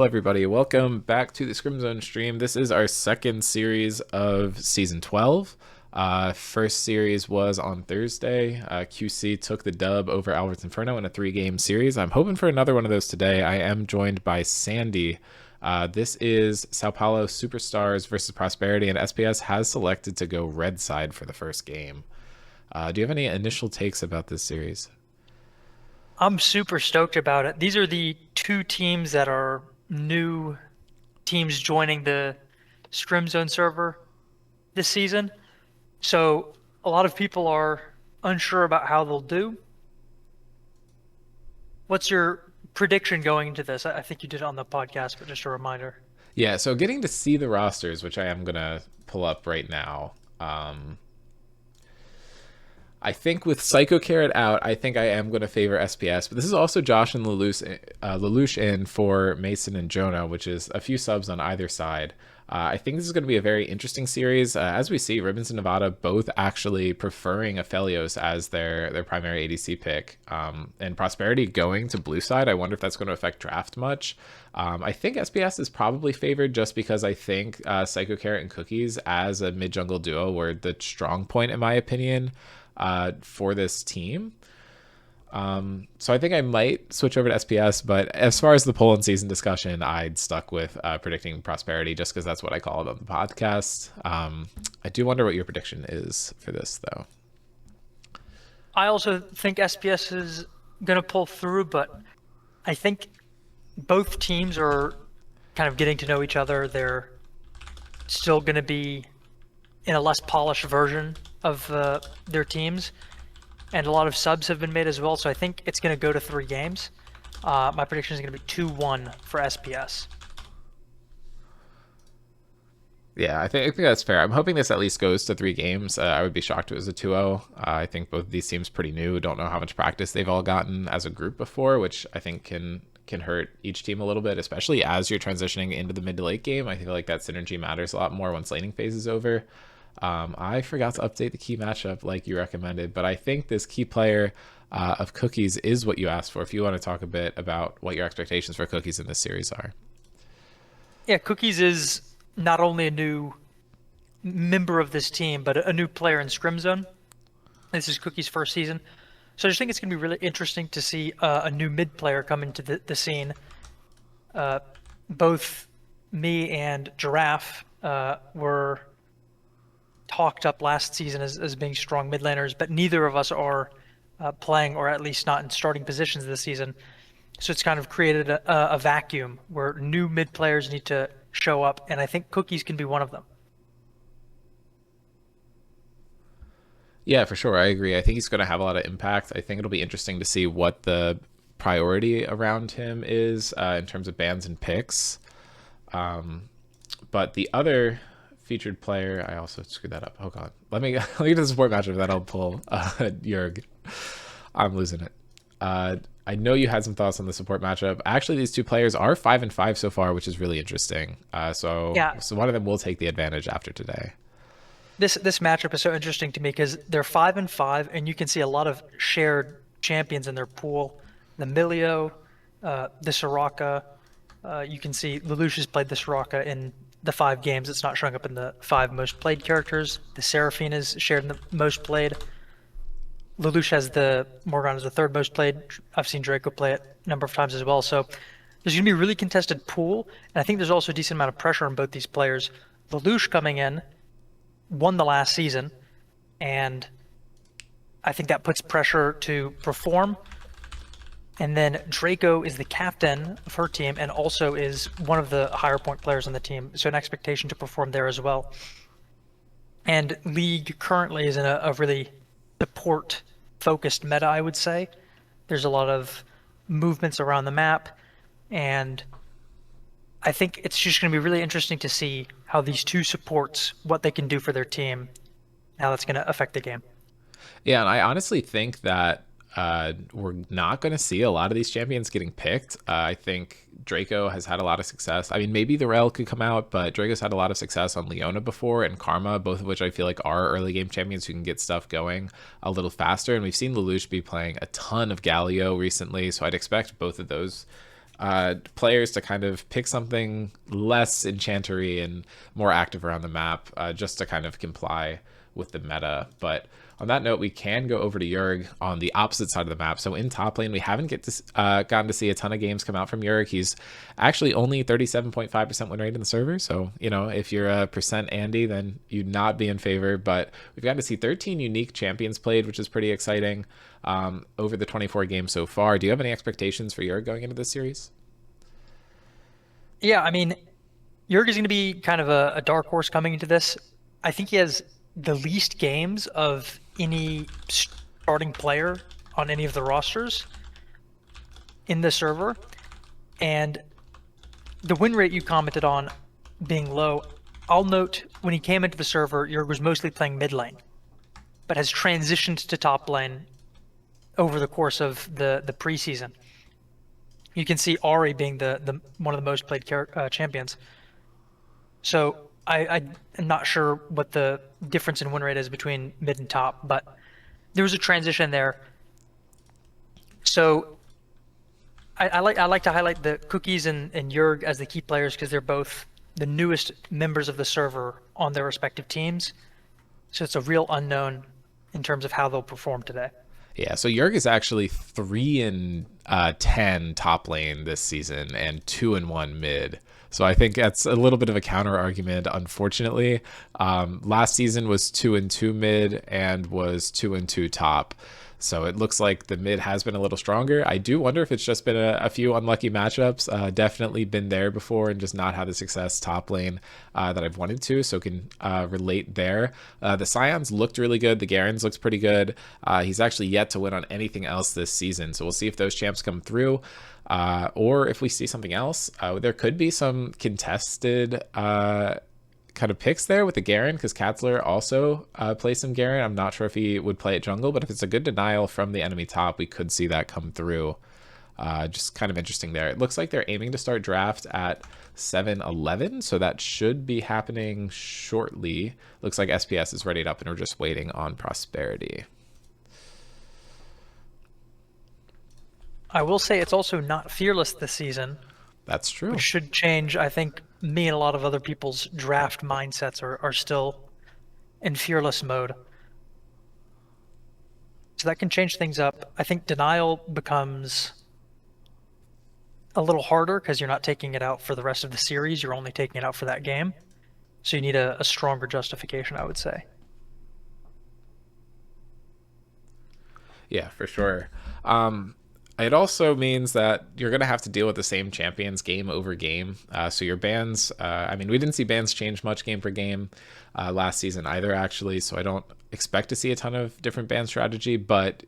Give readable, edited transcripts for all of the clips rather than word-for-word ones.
Hello, everybody. Welcome back to the Scrims Zone stream. This is our second series of Season 12. First series was on Thursday. QC took the dub over Albert's Inferno in a 3-game series. I'm hoping for another one of those today. I am joined by Sandy. This is Sao Paulo Superstars versus Prosperity, and SPS has selected to go red side for the first game. Do you have any initial takes about this series? I'm super stoked about it. These are the two teams that are new teams joining the Scrim Zone server this season. So a lot of people are unsure about how they'll do. What's your prediction going into this? I think you did it on the podcast, but just a reminder. Yeah, so getting to see the rosters, which I am going to pull up right now. I think with Psycho Carrot out, I think I am going to favor SPS. But this is also Josh and Lelouch in for Mason and Jonah, which is a few subs on either side. I think this is going to be a very interesting series. As we see, Ribbons and Nevada both actually preferring Aphelios as their primary ADC pick. And Prosperity going to blue side, I wonder if that's going to affect draft much. I think SPS is probably favored just because I think Psycho Carrot and Cookies as a mid-jungle duo were the strong point, in my opinion, for this team. So I think I might switch over to SPS, but as far as the poll and season discussion, I'd stuck with predicting Prosperity just because that's what I call it on the podcast. I do wonder what your prediction is for this, though. I also think SPS is going to pull through, but I think both teams are kind of getting to know each other. They're still going to be in a less polished version of their teams, and a lot of subs have been made as well, so I think it's going to go to 3 games. My prediction is going to be 2-1 for SPS. Yeah, I think that's fair. I'm hoping this at least goes to 3 games. I would be shocked if it was a 2-0. I think both of these teams pretty new. Don't know how much practice they've all gotten as a group before, which I think can hurt each team a little bit, especially as you're transitioning into the mid to late game. I feel like that synergy matters a lot more once laning phase is over. I forgot to update the key matchup like you recommended, but I think this key player of Cookies is what you asked for. If you want to talk a bit about what your expectations for Cookies in this series are. Yeah, Cookies is not only a new member of this team, but a new player in Scrim Zone. This is Cookies' first season. So I just think it's going to be really interesting to see a new mid player come into the scene. Both me and Giraffe were talked up last season as being strong mid laners, but neither of us are playing, or at least not in starting positions this season. So it's kind of created a vacuum where new mid players need to show up, and I think Cookies can be one of them. Yeah, for sure. I agree. I think he's going to have a lot of impact. I think it'll be interesting to see what the priority around him is in terms of bans and picks. But the other featured player, I also screwed that up. Oh god, let me get the support matchup that I'll pull. Jurg, I'm losing it. I know you had some thoughts on the support matchup. Actually, these two players are 5-5 so far, which is really interesting. So one of them will take the advantage after today. This matchup is so interesting to me because they're 5-5, and you can see a lot of shared champions in their pool. The Milio, the Soraka. You can see Lelouch has played the Soraka in the 5 games. It's not showing up in the 5 most played characters. The Seraphine is shared in the most played. Lelouch has the Morgana as the 3rd most played. I've seen Draco play it a number of times as well. So there's going to be a really contested pool, and I think there's also a decent amount of pressure on both these players. Lelouch coming in, won the last season, and I think that puts pressure to perform. And then Draco is the captain of her team and also is one of the higher point players on the team, so an expectation to perform there as well. And League currently is in a really support-focused meta, I would say. There's a lot of movements around the map, and I think it's just going to be really interesting to see how these two supports, what they can do for their team, how that's going to affect the game. Yeah, and I honestly think that we're not going to see a lot of these champions getting picked. I think Draco has had a lot of success. I mean, maybe the Rel could come out, but Draco's had a lot of success on Leona before and Karma, both of which I feel like are early game champions who can get stuff going a little faster. And we've seen Lelouch be playing a ton of Galio recently, so I'd expect both of those players to kind of pick something less enchantery and more active around the map, just to kind of comply with the meta. But on that note, we can go over to Yurg on the opposite side of the map. So in top lane, we haven't gotten to see a ton of games come out from Yurg. He's actually only 37.5% win rate in the server. So, you know, if you're a percent Andy, then you'd not be in favor. But we've gotten to see 13 unique champions played, which is pretty exciting over the 24 games so far. Do you have any expectations for Yurg going into this series? Yeah, I mean, Jurg is going to be kind of a dark horse coming into this. I think he has the least games of any starting player on any of the rosters in the server. And the win rate you commented on being low, I'll note when he came into the server, Jurg was mostly playing mid lane, but has transitioned to top lane over the course of the preseason. You can see Ari being the one of the most played champions. So I'm not sure what the difference in win rate is between mid and top, but there was a transition there. So I like to highlight the Cookies and Jurg as the key players because they're both the newest members of the server on their respective teams. So it's a real unknown in terms of how they'll perform today. Yeah, so Jurg is actually 3-10 top lane this season and 2-1 mid. So I think that's a little bit of a counter argument, unfortunately. Last season was 2-2 mid and was 2-2 top. So it looks like the mid has been a little stronger. I do wonder if it's just been a few unlucky matchups. Definitely been there before and just not had the success top lane that I've wanted to, so can relate there. The Scions looked really good. The Garens looks pretty good. He's actually yet to win on anything else this season, so we'll see if those champs come through. Or if we see something else. There could be some contested kind of picks there with the Garen, because Katzler also plays some Garen. I'm not sure if he would play at jungle, but if it's a good denial from the enemy top, we could see that come through. Just kind of interesting there. It looks like they're aiming to start draft at 7-11, so that should be happening shortly. Looks like SPS is readied up and we're just waiting on Prosperity. I will say it's also not Fearless this season. That's true. Which should change. I think me and a lot of other people's draft mindsets are still in Fearless mode. So that can change things up. I think Denial becomes a little harder because you're not taking it out for the rest of the series. You're only taking it out for that game. So you need a stronger justification, I would say. Yeah, for sure. It also means that you're going to have to deal with the same champions game over game. So your bans, I mean, we didn't see bans change much game per game last season either, actually. So I don't expect to see a ton of different ban strategy. But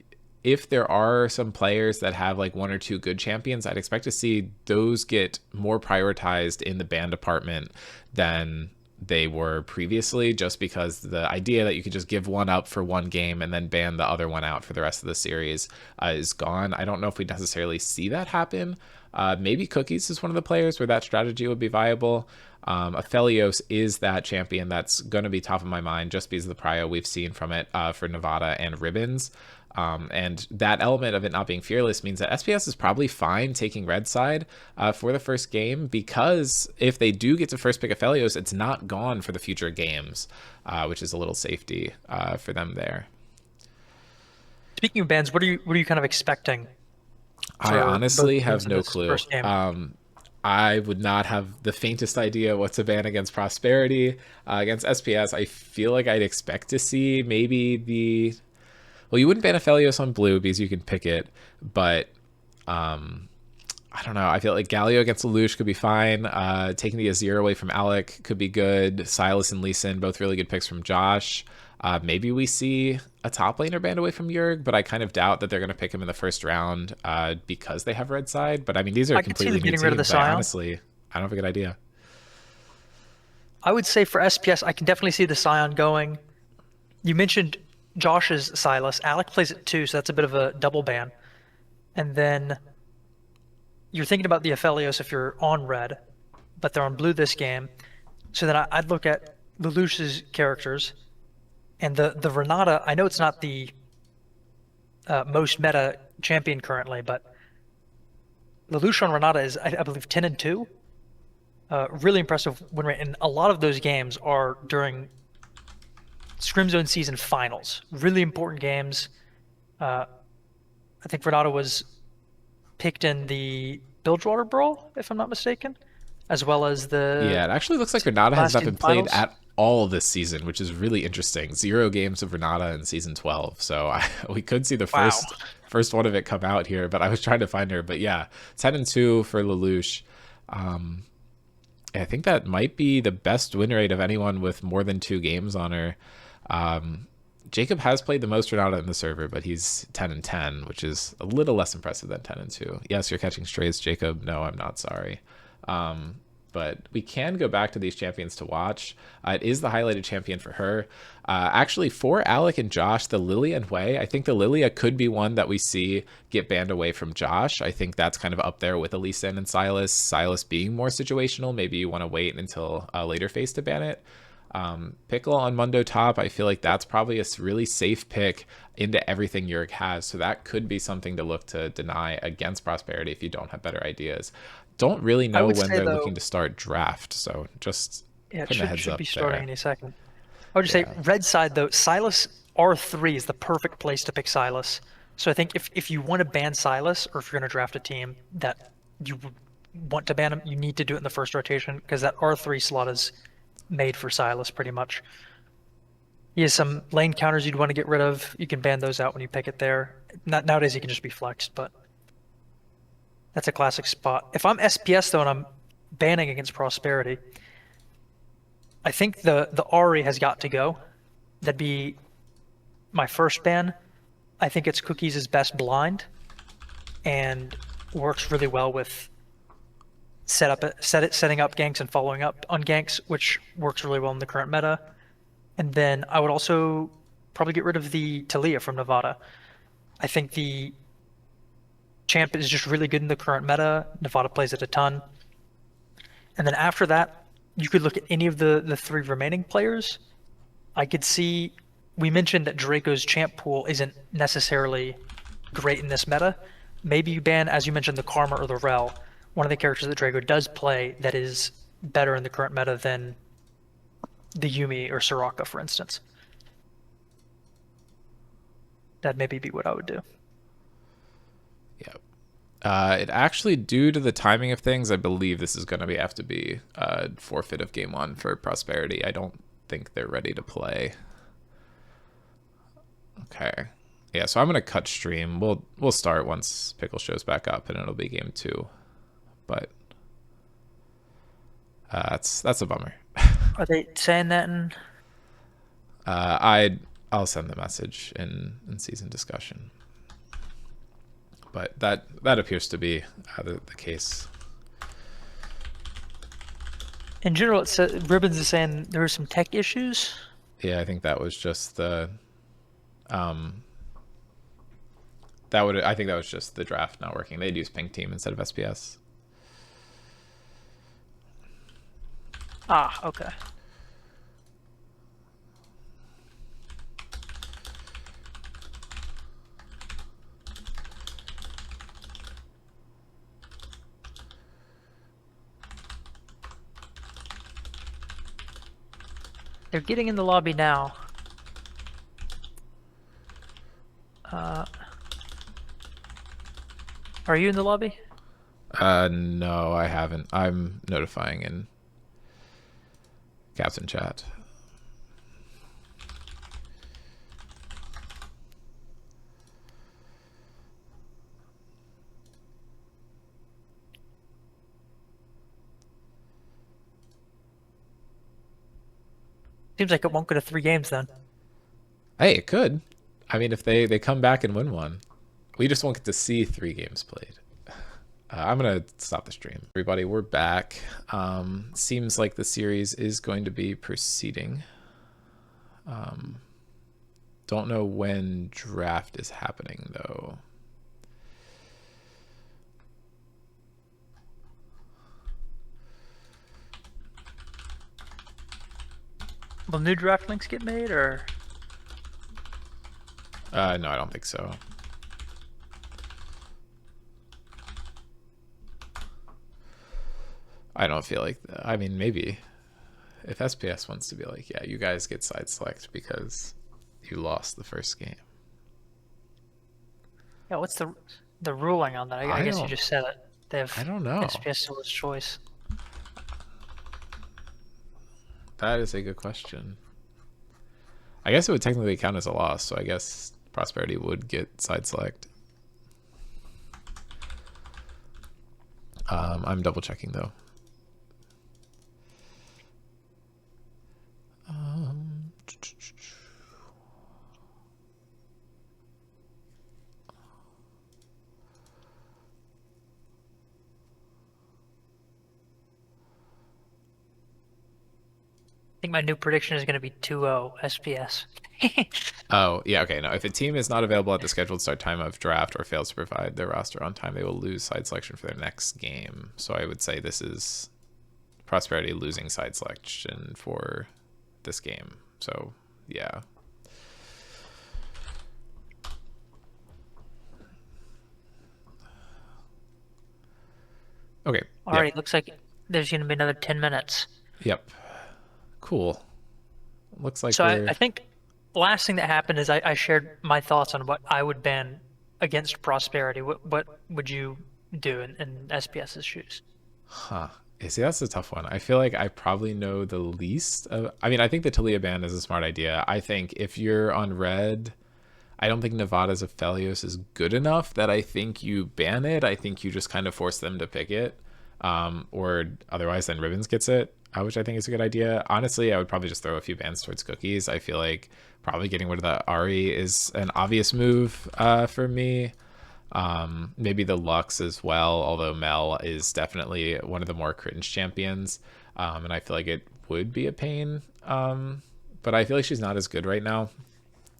if there are some players that have like one or two good champions, I'd expect to see those get more prioritized in the ban department than they were previously, just because the idea that you could just give one up for one game and then ban the other one out for the rest of the series is gone. I don't know if we necessarily see that happen. Maybe Cookies is one of the players where that strategy would be viable. Aphelios is that champion that's going to be top of my mind just because of the prio we've seen from it for Nevada and Ribbons. And that element of it not being fearless means that SPS is probably fine taking red side for the first game, because if they do get to first pick Aphelios, it's not gone for the future games, which is a little safety for them there. Speaking of bans, what are you kind of expecting? I honestly have no clue. I would not have the faintest idea what's a ban against Prosperity. Against SPS, I feel like I'd expect to see maybe well, you wouldn't ban Aphelios on blue because you can pick it, but I don't know. I feel like Galio against Lelouch could be fine. Taking the Azir away from Alec could be good. Silas and Lee Sin, both really good picks from Josh. Maybe we see a top laner banned away from Jurg, but I kind of doubt that they're going to pick him in the first round because they have red side. But I mean, these are completely new teams. Rid of the Scion. Honestly, I don't have a good idea. I would say for SPS, I can definitely see the Scion going. You mentioned Josh's Silas. Alec plays it too, so that's a bit of a double ban. And then you're thinking about the Aphelios if you're on red, but they're on blue this game. So then I'd look at Lelouch's characters. And the Renata, I know it's not the most meta champion currently, but Lelouch on Renata is, I believe, 10-2. Really impressive win rate, and a lot of those games are during Scrim Zone season finals. Really important games. I think Renata was picked in the Bilgewater Brawl, if I'm not mistaken, as well as Yeah, the it actually looks like Renata has last not season been played finals. at all this season, which is really interesting. 0 games of Renata in season 12, so we could see the Wow. first one of it come out here. But I was trying to find her. But yeah, 10-2 for Lelouch. I think that might be the best win rate of anyone with more than 2 games on her. Jacob has played the most Renata in the server, but he's 10-10, which is a little less impressive than 10-2. Yes, you're catching strays, Jacob. No, I'm not sorry. But we can go back to these champions to watch. It is the highlighted champion for her. Actually, for Alec and Josh, the Lilia and Wei, I think the Lilia could be one that we see get banned away from Josh. I think that's kind of up there with Elisa and Silas. Silas being more situational. Maybe you want to wait until a later phase to ban it. Pickle on Mundo top, I feel like that's probably a really safe pick into everything Yurik has, so that could be something to look to deny against Prosperity if you don't have better ideas. Don't really I know would when say they're though, looking to start draft, so just yeah, it putting a should heads should up be starting there. any second. I would just say Yeah. red side though, Silas R3 is the perfect place to pick Silas. So I think if you want to ban Silas, or if you're going to draft a team that you want to ban him, you need to do it in the first rotation because that R3 slot is made for Silas pretty much. He has some lane counters you'd want to get rid of. You can ban those out when you pick it there. Not nowadays, he can just be flexed, but that's a classic spot. If I'm SPS though and I'm banning against Prosperity, I think the Ari has got to go. That'd be my first ban. I think it's Cookies' best blind and works really well with setting up ganks and following up on ganks, which works really well in the current meta. And then I would also probably get rid of the Talia from Nevada. I think the champ is just really good in the current meta. Nevada plays it a ton. And then after that, you could look at any of the 3 remaining players. I could see, we mentioned that Draco's champ pool isn't necessarily great in this meta. Maybe you ban, as you mentioned, the Karma or the Rel, one of the characters that Draco does play that is better in the current meta than the Yumi or Soraka, for instance. That'd maybe be what I would do. Yeah. It actually, due to the timing of things, I believe this is going to have to be a forfeit of game 1 for Prosperity. I don't think they're ready to play. Okay. Yeah, so I'm going to cut stream. We'll start once Pickle shows back up, and it'll be game 2. But that's a bummer. Are they saying that in? I'll send the message in season discussion. But that appears to be the case. In general, it says Ribbons is saying there were some tech issues. Yeah, I think that was just the I think that was just the draft not working. They'd use Pink Team instead of SPS. Ah, okay. They're getting in the lobby now. Are you in the lobby? No, I haven't. I'm notifying in Captain Chat. Seems like it won't go to 3 games then. Hey, it could. I mean, if they come back and win one, we just won't get to see 3 games played. I'm gonna stop the stream. Everybody, we're back. Seems like the series is going to be proceeding. Don't know when draft is happening though. Will new draft links get made, or? No, I don't think so. I don't feel like, I mean, maybe if SPS wants to be like, yeah, you guys get side select because you lost the first game. Yeah, what's the ruling on that? I I guess you don't, just said it. They I have don't know. SPS dealer's choice. That is a good question. I guess it would technically count as a loss, so I guess Prosperity would get side select. I'm double checking though. Um, I think my new prediction is going to be 2-0 SPS. Oh, yeah, okay. No, if a team is not available at the scheduled start time of draft or fails to provide their roster on time, they will lose side selection for their next game. So I would say this is Prosperity losing side selection for this game. So, yeah. Okay. All Yep. right, looks like there's going to be another 10 minutes. Yep. Cool. Looks like So we're I think the last thing that happened is I shared my thoughts on what I would ban against Prosperity. What would you do in SPS's shoes? Huh. Yeah, see, that's a tough one. I feel like I probably know the least of. I mean, I think the Talia ban is a smart idea. I think if you're on red, I don't think Nevada's Aphelios is good enough that I think you ban it. I think you just kind of force them to pick it. Or otherwise, then Ribbons gets it, which I think is a good idea. Honestly, I would probably just throw a few bans towards Cookies. I feel like probably getting rid of the Ari is an obvious move for me. Maybe the Lux as well, although Mel is definitely one of the more cringe champions. And I feel like it would be a pain. But I feel like she's not as good right now.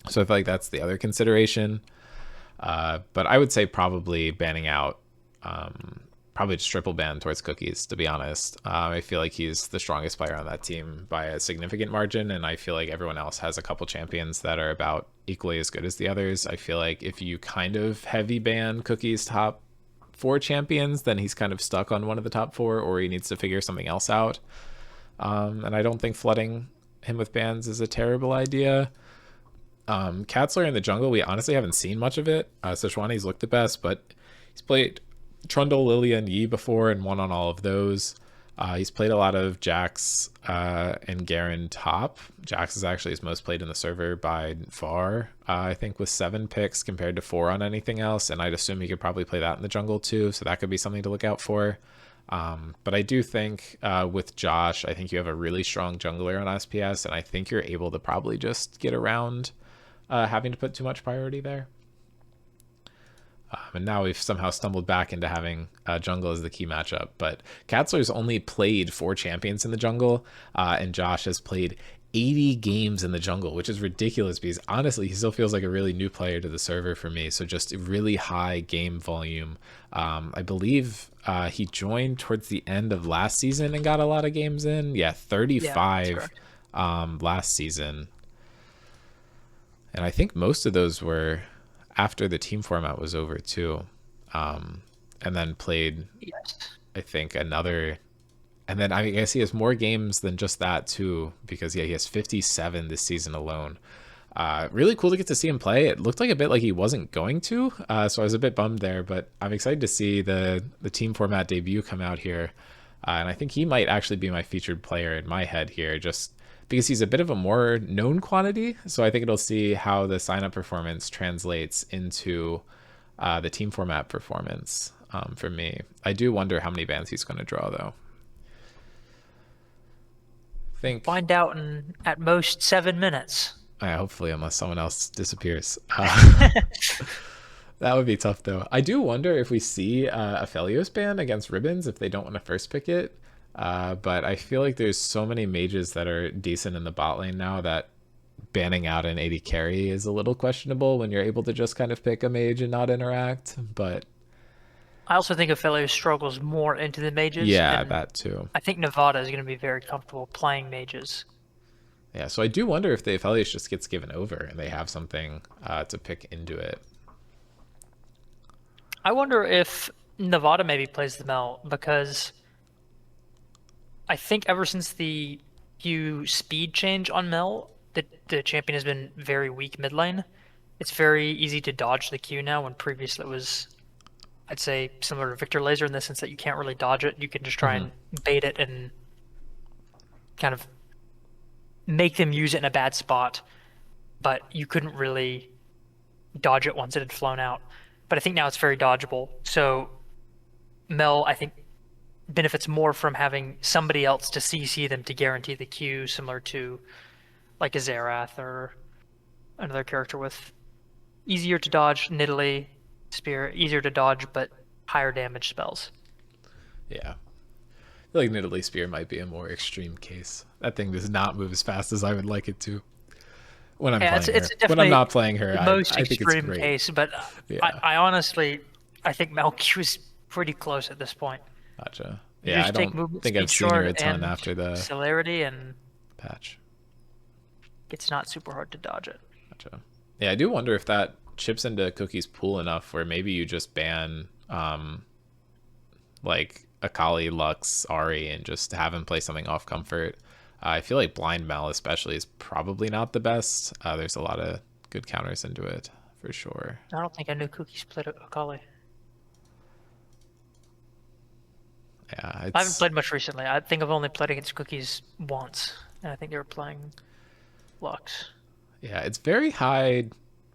So I feel like that's the other consideration. But I would say probably banning out, probably just triple ban towards Cookies, to be honest. I feel like he's the strongest player on that team by a significant margin, and I feel like everyone else has a couple champions that are about equally as good as the others. I feel like if you kind of heavy ban Cookies' top 4 champions, then he's kind of stuck on one of the top 4, or he needs to figure something else out. And I don't think flooding him with bans is a terrible idea. Katzler in the jungle, we honestly haven't seen much of it. Sejuani's looked the best, but he's played Trundle, Lilia, and Yi before and won on all of those. He's played a lot of Jax and Garen top. Jax is actually his most played in the server by far, I think, with 7 picks compared to 4 on anything else. And I'd assume he could probably play that in the jungle too, so that could be something to look out for. But I do think with Josh, I think you have a really strong jungler on SPS, and I think you're able to probably just get around having to put too much priority there. And now we've somehow stumbled back into having jungle as the key matchup. But Katzler's only played 4 champions in the jungle, and Josh has played 80 games in the jungle, which is ridiculous because honestly, he still feels like a really new player to the server for me. So just really high game volume. I believe he joined towards the end of last season and got a lot of games in. Yeah, 35 last season. And I think most of those were after the team format was over too. And then played, I think, another. And then I guess he has more games than just that too, because yeah, he has 57 this season alone. Really cool to get to see him play. It looked like a bit like he wasn't going to, so I was a bit bummed there. But I'm excited to see the team format debut come out here, and I think he might actually be my featured player in my head here, just because he's a bit of a more known quantity. So I think it'll see how the sign up performance translates into the team format performance for me. I do wonder how many bans he's going to draw though. Think Find out in at most 7 minutes. hopefully, unless someone else disappears. That would be tough though. I do wonder if we see a Felios ban against Ribbons if they don't want to first pick it. But I feel like there's so many mages that are decent in the bot lane now that banning out an 80 carry is a little questionable when you're able to just kind of pick a mage and not interact. But I also think Ophelio struggles more into the mages. yeah, And that too. I think Nevada is going to be very comfortable playing mages. Yeah, so I do wonder if the Aphelios just gets given over and they have something to pick into it. I wonder if Nevada maybe plays the Mel because I think ever since the Q speed change on Mel, the champion has been very weak mid lane. It's very easy to dodge the Q now, when previously it was, I'd say, similar to Victor Laser in the sense that you can't really dodge it. You can just try Hmm. and bait it and kind of make them use it in a bad spot, but you couldn't really dodge it once it had flown out. But I think now it's very dodgeable. So Mel, I think, benefits more from having somebody else to CC them to guarantee the Q, similar to like a Xerath or another character with easier to dodge Nidalee Spear, easier to dodge but higher damage spells. Yeah. I feel like Nidalee Spear might be a more extreme case. That thing does not move as fast as I would like it to when I'm Yeah, playing it's her. When I'm definitely not playing her, the most I think it's extreme great. case, but Yeah. I honestly I think Melq is pretty close at this point. Gotcha. You Yeah, I just take don't movement think I've speed seen her short a ton and after the celerity, and patch. it's not super hard to dodge it. Gotcha. Yeah, I do wonder if that chips into Cookie's pool enough where maybe you just ban like Akali, Lux, Ari, and just have him play something off comfort. I feel like Blind Mal especially is probably not the best. There's a lot of good counters into it for sure. I don't think I knew Cookies played Akali. Yeah, I haven't it's played much recently. I think I've only played against Cookies once, and I think they were playing Lux. yeah, it's very high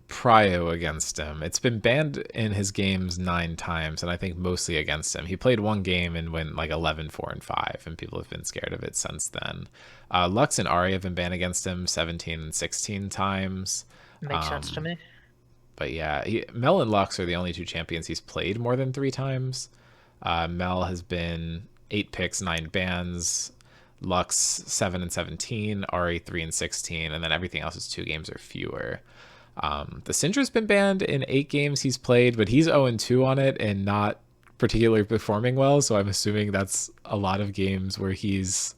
prio against him. It's been banned in his games 9 times, and I think mostly against him. He played one game and went like 11, 4, and 5, and people have been scared of it since then. Lux and Ari have been banned against him 17 and 16 times. Makes sense to Um, me. but yeah, Mel and Lux are the only two champions he's played more than 3 times. Mel has been 8 picks, 9 bans. Lux 7 and 17, Ari 3 and 16, and then everything else is 2 games or fewer. The Syndra's been banned in 8 games he's played, but he's 0 and 2 on it and not particularly performing well. So I'm assuming that's a lot of games where he's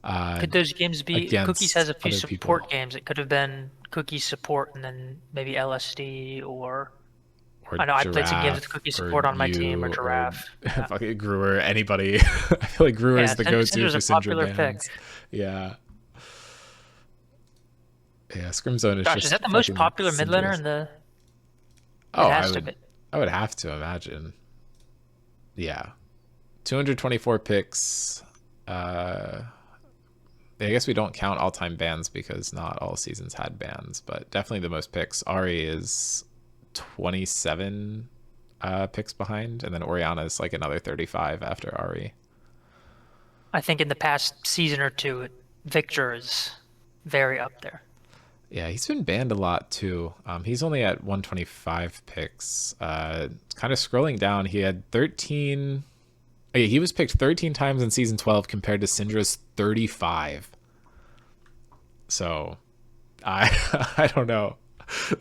Could those games be? Cookies against has a few other people. support games. It could have been Cookies support and then maybe LSD, or Or I know I played some games with Giraffe, Cookie or support on my team, or you, or Giraffe. Yeah, fucking Brewer, anybody. I feel like Brewer is yeah. the go-to Cinder's for a Syndra popular pick. bans. Yeah. Yeah, Scrim Zone is Gosh, is just that the most fucking popular mid laner Syndra's. in the? Oh, It has to be. I would have to imagine. Yeah. 224 picks. I guess we don't count all-time bans because not all seasons had bans, but definitely the most picks. Ari is 27 picks behind, and then Oriana is like another 35 after Ari. I think in the past season or two, Victor is very up there. Yeah, he's been banned a lot too. He's only at 125 picks. Kind of scrolling down, he had 13. Oh, yeah, he was picked 13 times in season 12 compared to Syndra's 35. So, I don't know.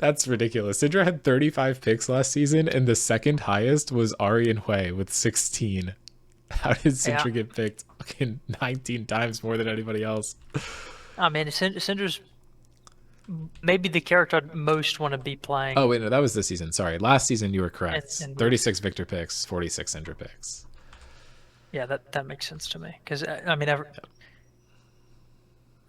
That's ridiculous. Syndra had 35 picks last season, and the second highest was Ari and Hui with 16. How did Yeah, Syndra get picked fucking 19 times more than anybody else? I mean, Cinder's maybe the character I'd most want to be Oh, playing. wait, no, that was this season. Sorry. Last season, you were And, correct. and 36 Victor picks, 46 Syndra picks. yeah, that makes sense to me because I mean,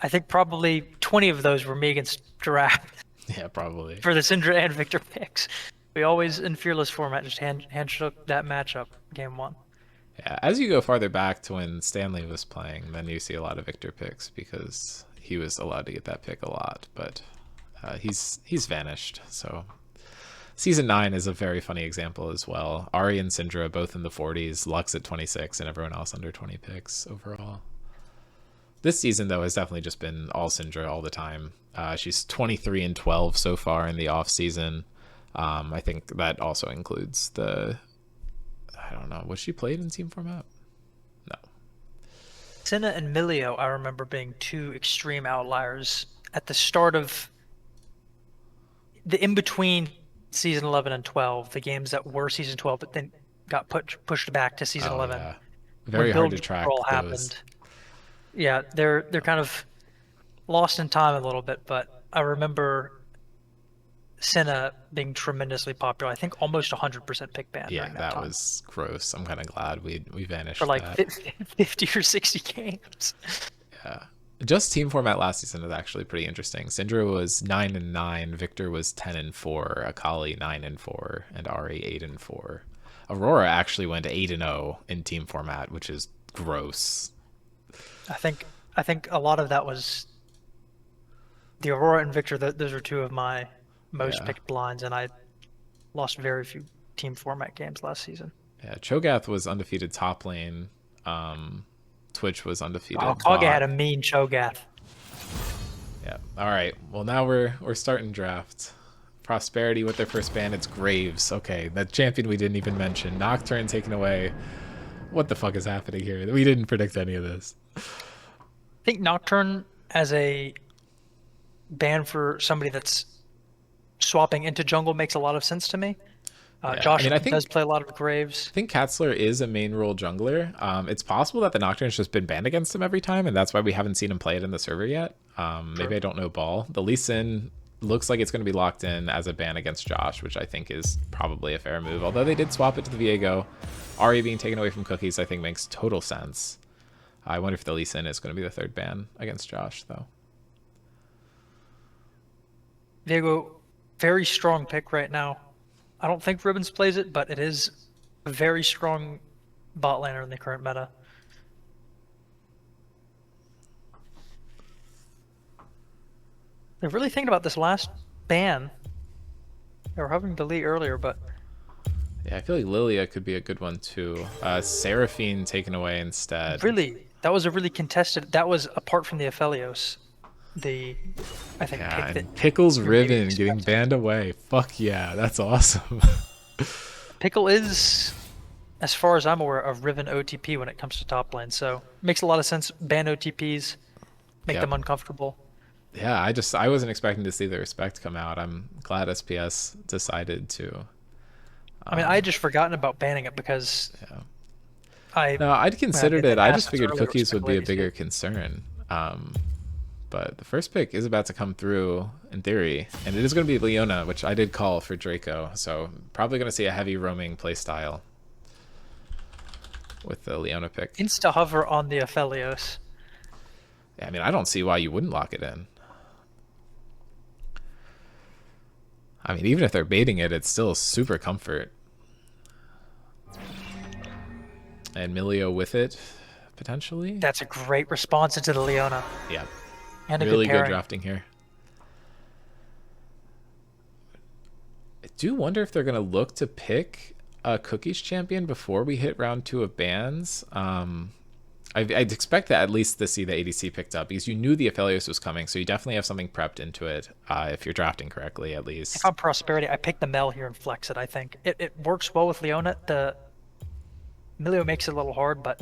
I think probably 20 of those were me against Giraffe Yeah, probably. for the Syndra and Victor picks. We always in Fearless format just handshook that matchup game one. Yeah, as you go farther back to when Stanley was playing, then you see a lot of Victor picks because he was allowed to get that pick a lot, but he's vanished. So season 9 is a very funny example as well. Ari and Syndra both in the 40s, Lux at 26, and everyone else under 20 picks overall. This season though has definitely just been all Syndra all the time. She's 23 and 12 so far in the off season. I think that also includes the, I don't know, was she played in team format? No. Senna and Milio, I remember being two extreme outliers at the start of the in between season 11 and 12, the games that were season 12 but then got pushed back to season Oh 11 yeah, when very hard build to track control those. happened. Yeah, they're kind of lost in time a little bit, but I remember Senna being tremendously popular. I think almost 100% pick ban Yeah, during that that time was gross. I'm kind of glad we for vanished like that. 50 or 60 games. Yeah. Just team format last season is actually pretty interesting. Syndra was 9-9, Victor was 10-4, Akali 9-4, and Ari 8-4. Aurora actually went 8-0 in team format, which is gross. I think a lot of that was the Aurora and Victor. Those are two of my most Yeah. picked blinds, and I lost very few team format games last season. Yeah, Cho'Gath was undefeated top lane. Twitch was Oh, undefeated Kage had bot. a mean Cho'Gath. Yeah. All right. Well, now we're starting draft. Prosperity with their first ban. It's Graves. Okay, that champion we didn't even mention. Nocturne taken away. What the fuck is happening here? We didn't predict any of this. I think Nocturne as a ban for somebody that's swapping into jungle makes a lot of sense to me. Yeah. I Josh mean, I does think play a lot of Graves. I think Katzler is a main role jungler. It's possible that the Nocturne's just been banned against him every time, and that's why we haven't seen him play it in the server yet. Maybe True. I don't know ball. The Lee Sin looks like it's going to be locked in as a ban against Josh, which I think is probably a fair move. Although they did swap it to the Viego. Ari being taken away from Cookies, I think makes total sense. I wonder if the Lee Sin is going to be the third ban against Josh, though. Viego, very strong pick right now. I don't think Ribbons plays it, but it is a very strong bot laner in the current meta. They're really thinking about this last ban. They were having the lead earlier, but Yeah, I feel like Lilia could be a good one, too. Seraphine taken away instead. really, that was a really contested. That was apart from the Aphelios, the I think Yeah, pick that and Pickles you maybe Ribbon getting expected. banned away. Fuck yeah, that's awesome. Pickle is, as far as I'm aware, a Riven OTP when it comes to top lane. So makes a lot of sense. Ban OTPs, make Yep. them uncomfortable. Yeah, I wasn't expecting to see the respect come out. I'm glad SPS decided to. I mean, I had just forgotten about banning it because Yeah. I No, I'd when I considered did the it. I just assets figured earlier, it was cookies would Pickle be a 82. bigger concern. But the first pick is about to come through in theory, and it is going to be Leona, which I did call for Draco. So probably going to see a heavy roaming playstyle with the Leona pick. Insta hover on the Aphelios. Yeah, I mean, I don't see why you wouldn't lock it in. I mean, even if they're baiting it, it's still super comfort. And Milio with it, potentially. That's a great response into the Leona Yeah, and a really good good pairing. drafting here. I do wonder if they're going to look to pick a Cookies champion before we hit round 2 of bans. I'd expect that at least to see the ADC picked up because you knew the Aphelios was coming, so you definitely have something prepped into it if you're drafting correctly, at If least. I'm Prosperity, I pick the Mel here and flex it. I think it works well with Leona. The Milio makes it a little hard, but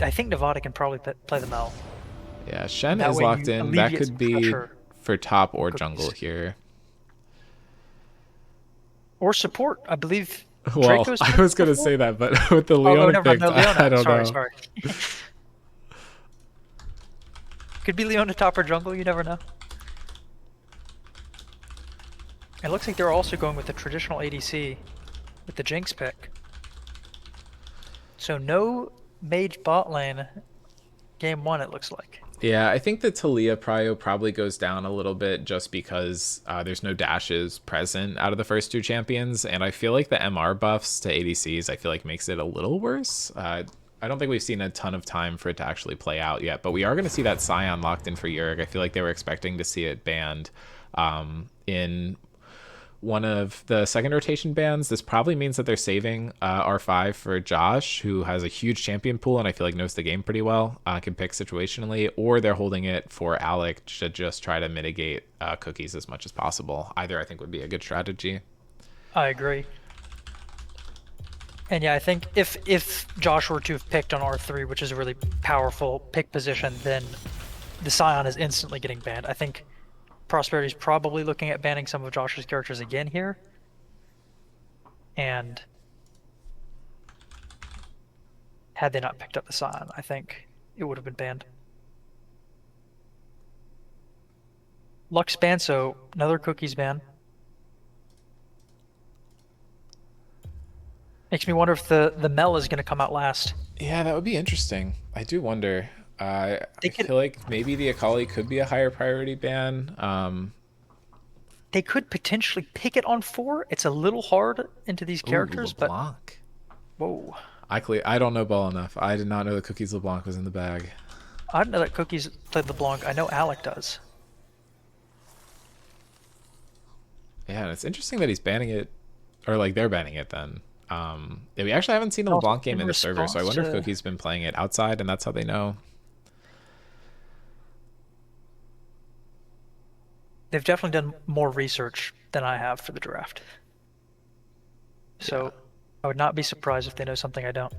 I think Nevada can probably play the Mel. Yeah, Shen That is way locked you in. That alleviate could some be pressure for top or on jungle Cookies. here. Or support. I believe Well, Draco's I been was going to before. say that, but with the Oh no, Leona never mind. picked, No, I Leona. don't Sorry, know. sorry. Could be Leona top or jungle. You never know. It looks like they're also going with the traditional ADC with the Jinx pick. So no mage bot lane game 1, it looks like. Yeah, I think the Talia prio probably goes down a little bit just because there's no dashes present out of the first 2 champions, and I feel like the MR buffs to ADCs, I feel like makes it a little worse. I don't think we've seen a ton of time for it to actually play out yet, but we are going to see that Scion locked in for Yurg. I feel like they were expecting to see it banned in one of the second rotation bans. This probably means that they're saving R5 for Josh, who has a huge champion pool and I feel like knows the game pretty well, can pick situationally, or they're holding it for Alec to just try to mitigate cookies as much as possible. Either I think would be a good strategy. I agree. And yeah, I think if Josh were to have picked on R3, which is a really powerful pick position, then the Scion is instantly getting banned. I think Prosperity's probably looking at banning some of Josh's characters again here. And had they not picked up the Scion, I think it would have been banned. Lux ban, so another cookies ban. Makes me wonder if the Mel is going to come out last. Yeah, that would be interesting. I do wonder. They I could feel like maybe the Akali could be a higher priority ban. they could potentially pick it on 4. It's a little hard into these Ooh, characters, but LeBlanc. whoa. I don't know ball enough. I did not know the Cookies LeBlanc was in the bag. I didn't know that Cookies played LeBlanc. I know Alec does. Yeah, and it's interesting that he's banning it, or like they're banning it then. Yeah, we actually haven't seen a Also, LeBlanc game in in the server, so I response wonder if to, Cookie's been playing it outside and that's how they know. they've definitely done more research than I have for the draft. Yeah. So I would not be surprised if they know something I don't.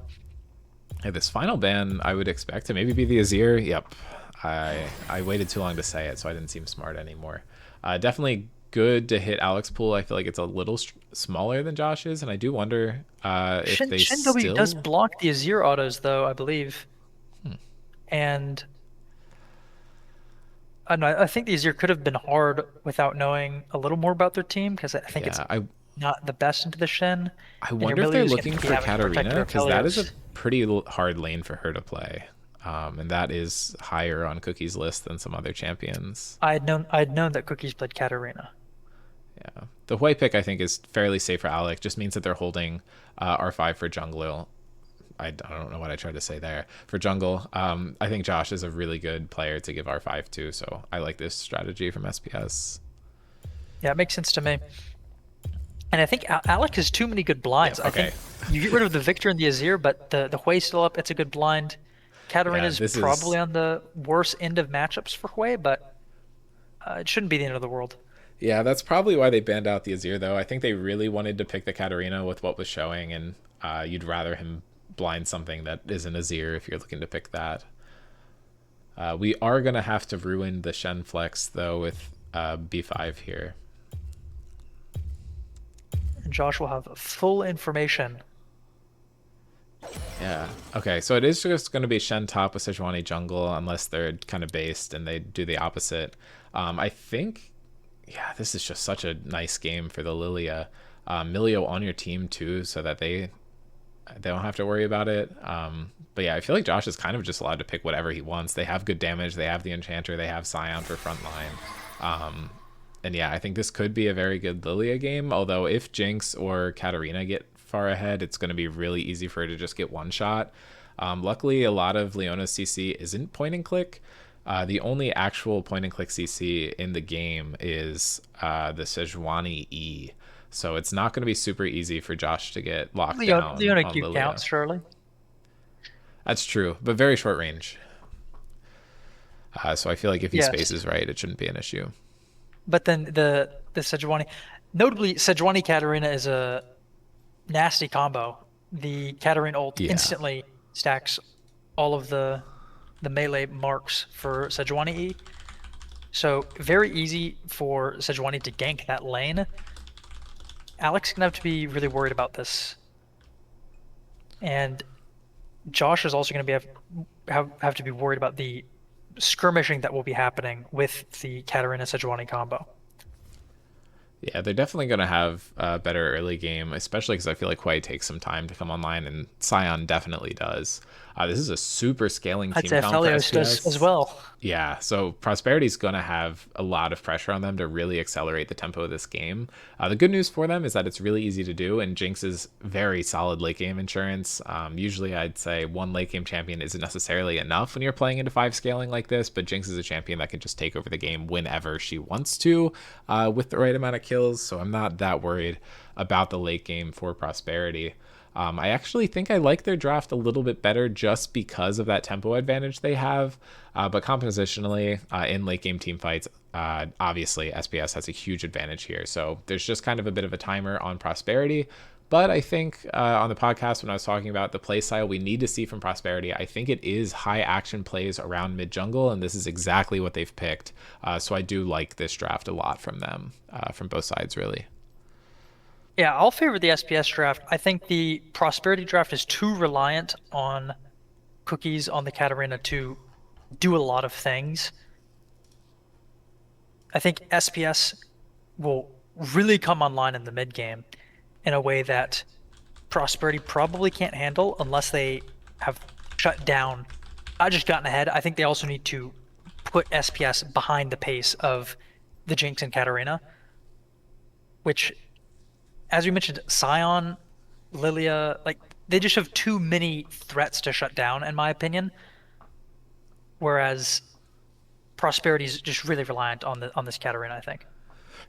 Hey, this final ban, I would expect to maybe be the Azir. Yep. I waited too long to say it, so I didn't seem smart anymore. Definitely good to hit Alex Pool. I feel like it's a little smaller than Josh's, and I do wonder if they Shin W does still. block the Azir autos, though, I believe. And I don't know, I think the Azir could have been hard without knowing a little more about their team, because I think it's Yeah, not the best into the Shin. I And your wonder if Millie they're is going looking to be for having to protect Katarina their because that is a Aphelios. pretty hard lane for her to play, and that is higher on Cookie's list than some other champions. I'd known that Cookies played Katarina. Yeah, the white pick I think is fairly safe for Alec. Just means that they're holding R5 for jungle. I don't know what I tried to say there for jungle. I think Josh is a really good player to give R5 to, so I like this strategy from SPS. Yeah, it makes sense to me. And I think Alec has too many good Yeah. blinds. I Okay. think you get rid of the Victor and the Azir, but the Hui's still up. It's a good blind. Yeah. Katarina's This probably is. on the worst end of matchups for Hui, but it shouldn't be the end of the world. Yeah, that's probably why they banned out the Azir, though. I think they really wanted to pick the Katarina with what was showing, and you'd rather him blind something that isn't Azir if you're looking to pick that. We are going to have to ruin the Shen flex, though, with B5 here. And Josh will have full information. Yeah. Okay, so it is just going to be Shen top with Sejuani jungle, unless they're kind of based and they do the opposite. I think, yeah, this is just such a nice game for the Lilia. Milio on your team, too, so that they don't have to worry about it. But yeah, I feel like Josh is kind of just allowed to pick whatever he wants. They have good damage. They have the Enchanter. They have Scion for frontline. And yeah, I think this could be a very good Lilia game. Although if Jinx or Katarina get far ahead, it's going to be really easy for her to just get one shot. Luckily, a lot of Leona's CC isn't point and click. The only actual point and click CC in the game is the Sejuani E. So it's not going to be super easy for Josh to get locked down Leona on Q Lilia. counts, surely. That's true, but very short range. So I feel like if he Yes. spaces right, it shouldn't be an issue. But then the Sejuani, notably, Sejuani Katarina is a nasty combo. The Katarina ult Yeah. instantly stacks all of the melee marks for Sejuani E. So very easy for Sejuani to gank that lane. Alex gonna have to be really worried about this, and Josh is also gonna be have to be worried about the skirmishing that will be happening with the Katarina Sejuani combo. Yeah, they're definitely going to have a better early game, especially because I feel like Huey takes some time to come online, and Scion definitely does. This is a super scaling I'd team say comp for Aphelios does as SPS. well. Yeah, so Prosperity's going to have a lot of pressure on them to really accelerate the tempo of this game. The good news for them is that it's really easy to do, and Jinx is very solid late game insurance. Usually, I'd say one late game champion isn't necessarily enough when you're playing into 5 scaling like this, but Jinx is a champion that can just take over the game whenever she wants to with the right amount of kills, so I'm not that worried about the late game for Prosperity. I actually think I like their draft a little bit better just because of that tempo advantage they have. But compositionally, in late game team fights, obviously SPS has a huge advantage here. So there's just kind of a bit of a timer on Prosperity. But I think on the podcast, when I was talking about the play style we need to see from Prosperity, I think it is high action plays around mid jungle, and this is exactly what they've picked. So I do like this draft a lot from them, from both sides, really. Yeah, I'll favor the SPS draft. I think the Prosperity draft is too reliant on cookies on the Katarina to do a lot of things. I think SPS will really come online in the mid game in a way that Prosperity probably can't handle unless they have shut down, not just gotten ahead. I think they also need to put SPS behind the pace of the Jinx and Katarina, which, as you mentioned, Sion, Lilia, like they just have too many threats to shut down, in my opinion. Whereas Prosperity is just really reliant on this Katarina, I think.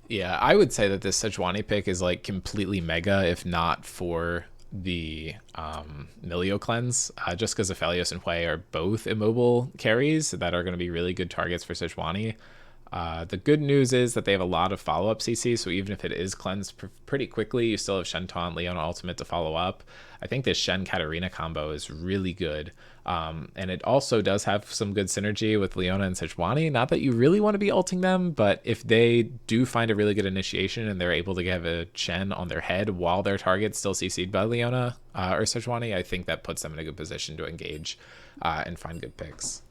Yeah, I would say that this Sejuani pick is like completely mega, if not for the Milio cleanse, just because Aphelios and Hui are both immobile carries that are going to be really good targets for Sejuani. The good news is that they have a lot of follow-up CC, so even if it is cleansed pretty quickly, you still have Shen Taunt, Leona Ultimate to follow up. I think this Shen Katarina combo is really good. And it also does have some good synergy with Leona and Sejuani. Not that you really want to be ulting them, but if they do find a really good initiation and they're able to have a Shen on their head while their target's still CC'd by Leona or Sejuani, I think that puts them in a good position to engage and find good picks.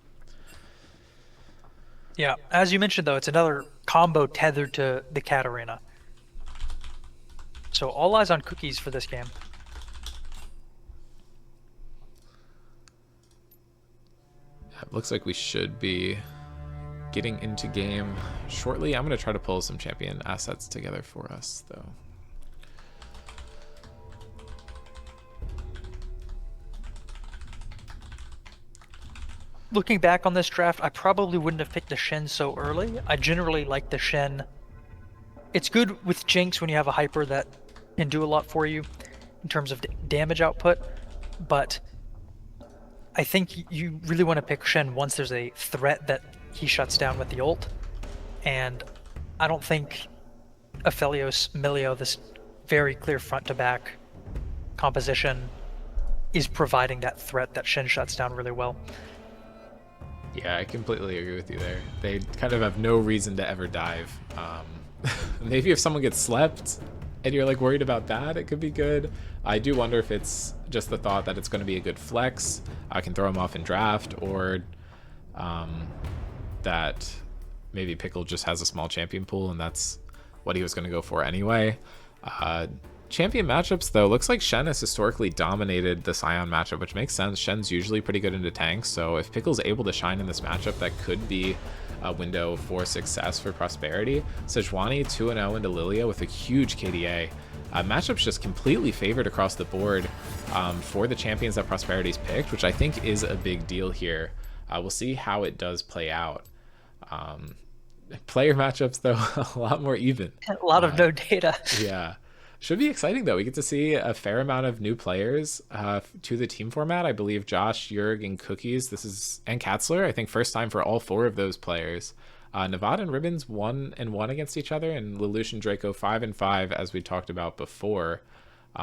Yeah, as you mentioned, though, it's another combo tethered to the Katarina. So all eyes on cookies for this game. It looks like we should be getting into game shortly. I'm going to try to pull some champion assets together for us, though. Looking back on this draft, I probably wouldn't have picked the Shen so early. I generally like the Shen. It's good with Jinx when you have a hyper that can do a lot for you in terms of damage output, but I think you really want to pick Shen once there's a threat that he shuts down with the ult, and I don't think Aphelios Milio, this very clear front-to-back composition, is providing that threat that Shen shuts down really well. Yeah, I completely agree with you there. They kind of have no reason to ever dive. Maybe if someone gets slept and you're like worried about that, it could be good. I do wonder if it's just the thought that it's going to be a good flex. I can throw him off in draft, or that maybe Pickle just has a small champion pool and that's what he was going to go for anyway. Champion matchups, though, looks like Shen has historically dominated the Sion matchup, which makes sense. Shen's usually pretty good into tanks, so if Pickle's able to shine in this matchup, that could be a window for success for Prosperity. Sejuani 2-0 into Lilia with a huge KDA. Matchup's just completely favored across the board for the champions that Prosperity's picked, which I think is a big deal here. We'll see how it does play out. Player matchups, though, a lot more even. A lot of no data. Yeah. Should be exciting, though. We get to see a fair amount of new players to the team format. I believe Josh, Jurg, and Cookies, and Katzler. I think first time for all four of those players. Nevada and Ribbons 1-1 against each other, and Lelouch and Draco 5-5, as we talked about before. Do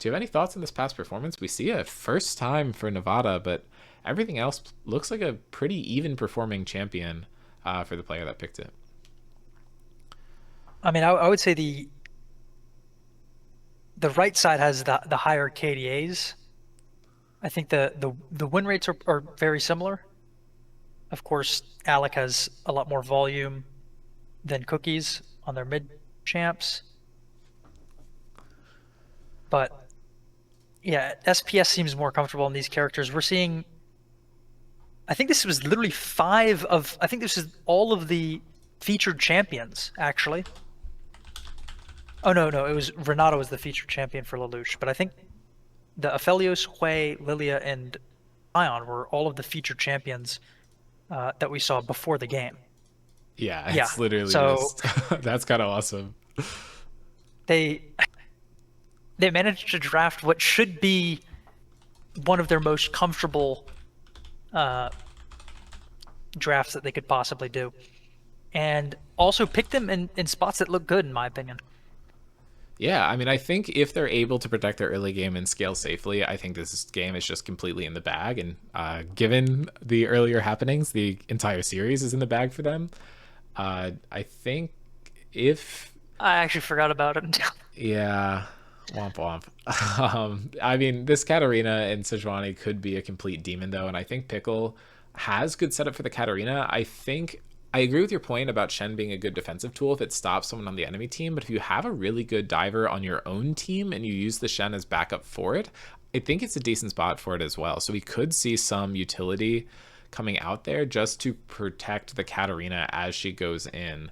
you have any thoughts on this past performance? We see a first time for Nevada, but everything else looks like a pretty even performing champion for the player that picked it. I mean, I would say the right side has the higher KDAs. I think the win rates are very similar. Of course, Alec has a lot more volume than Cookies on their mid champs. But yeah, SPS seems more comfortable in these characters. We're seeing, I think this was literally I think this is all of the featured champions, actually. Oh, no, it was Renato was the featured champion for Lelouch, but I think the Aphelios, Hui, Lilia, and Ion were all of the featured champions that we saw before the game. Yeah, it's literally just, that's kind of awesome. They managed to draft what should be one of their most comfortable drafts that they could possibly do, and also pick them in spots that look good, in my opinion. Yeah, I mean, I think if they're able to protect their early game and scale safely, I think this game is just completely in the bag. And given the earlier happenings, the entire series is in the bag for them. I think if... I actually forgot about it. Yeah, womp womp. I mean, this Katarina and Sejuani could be a complete demon, though, and I think Pickle has good setup for the Katarina. I think I agree with your point about Shen being a good defensive tool if it stops someone on the enemy team, but if you have a really good diver on your own team and you use the Shen as backup for it, I think it's a decent spot for it as well. So we could see some utility coming out there just to protect the Katarina as she goes in.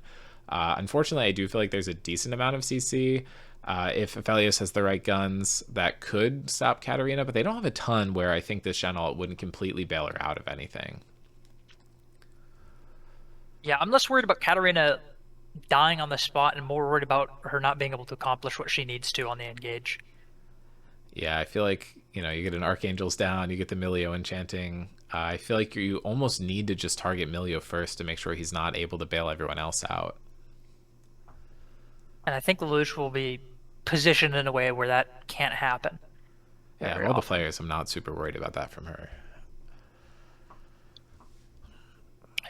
Unfortunately, I do feel like there's a decent amount of CC. If Aphelios has the right guns, that could stop Katarina, but they don't have a ton where I think this Shen ult wouldn't completely bail her out of anything. Yeah, I'm less worried about Katarina dying on the spot and more worried about her not being able to accomplish what she needs to on the engage. Yeah, I feel like, you get an Archangel's down, you get the Milio enchanting. I feel like you almost need to just target Milio first to make sure he's not able to bail everyone else out. And I think Lelouch will be positioned in a way where that can't happen. Yeah, all the players, I'm not super worried about that from her.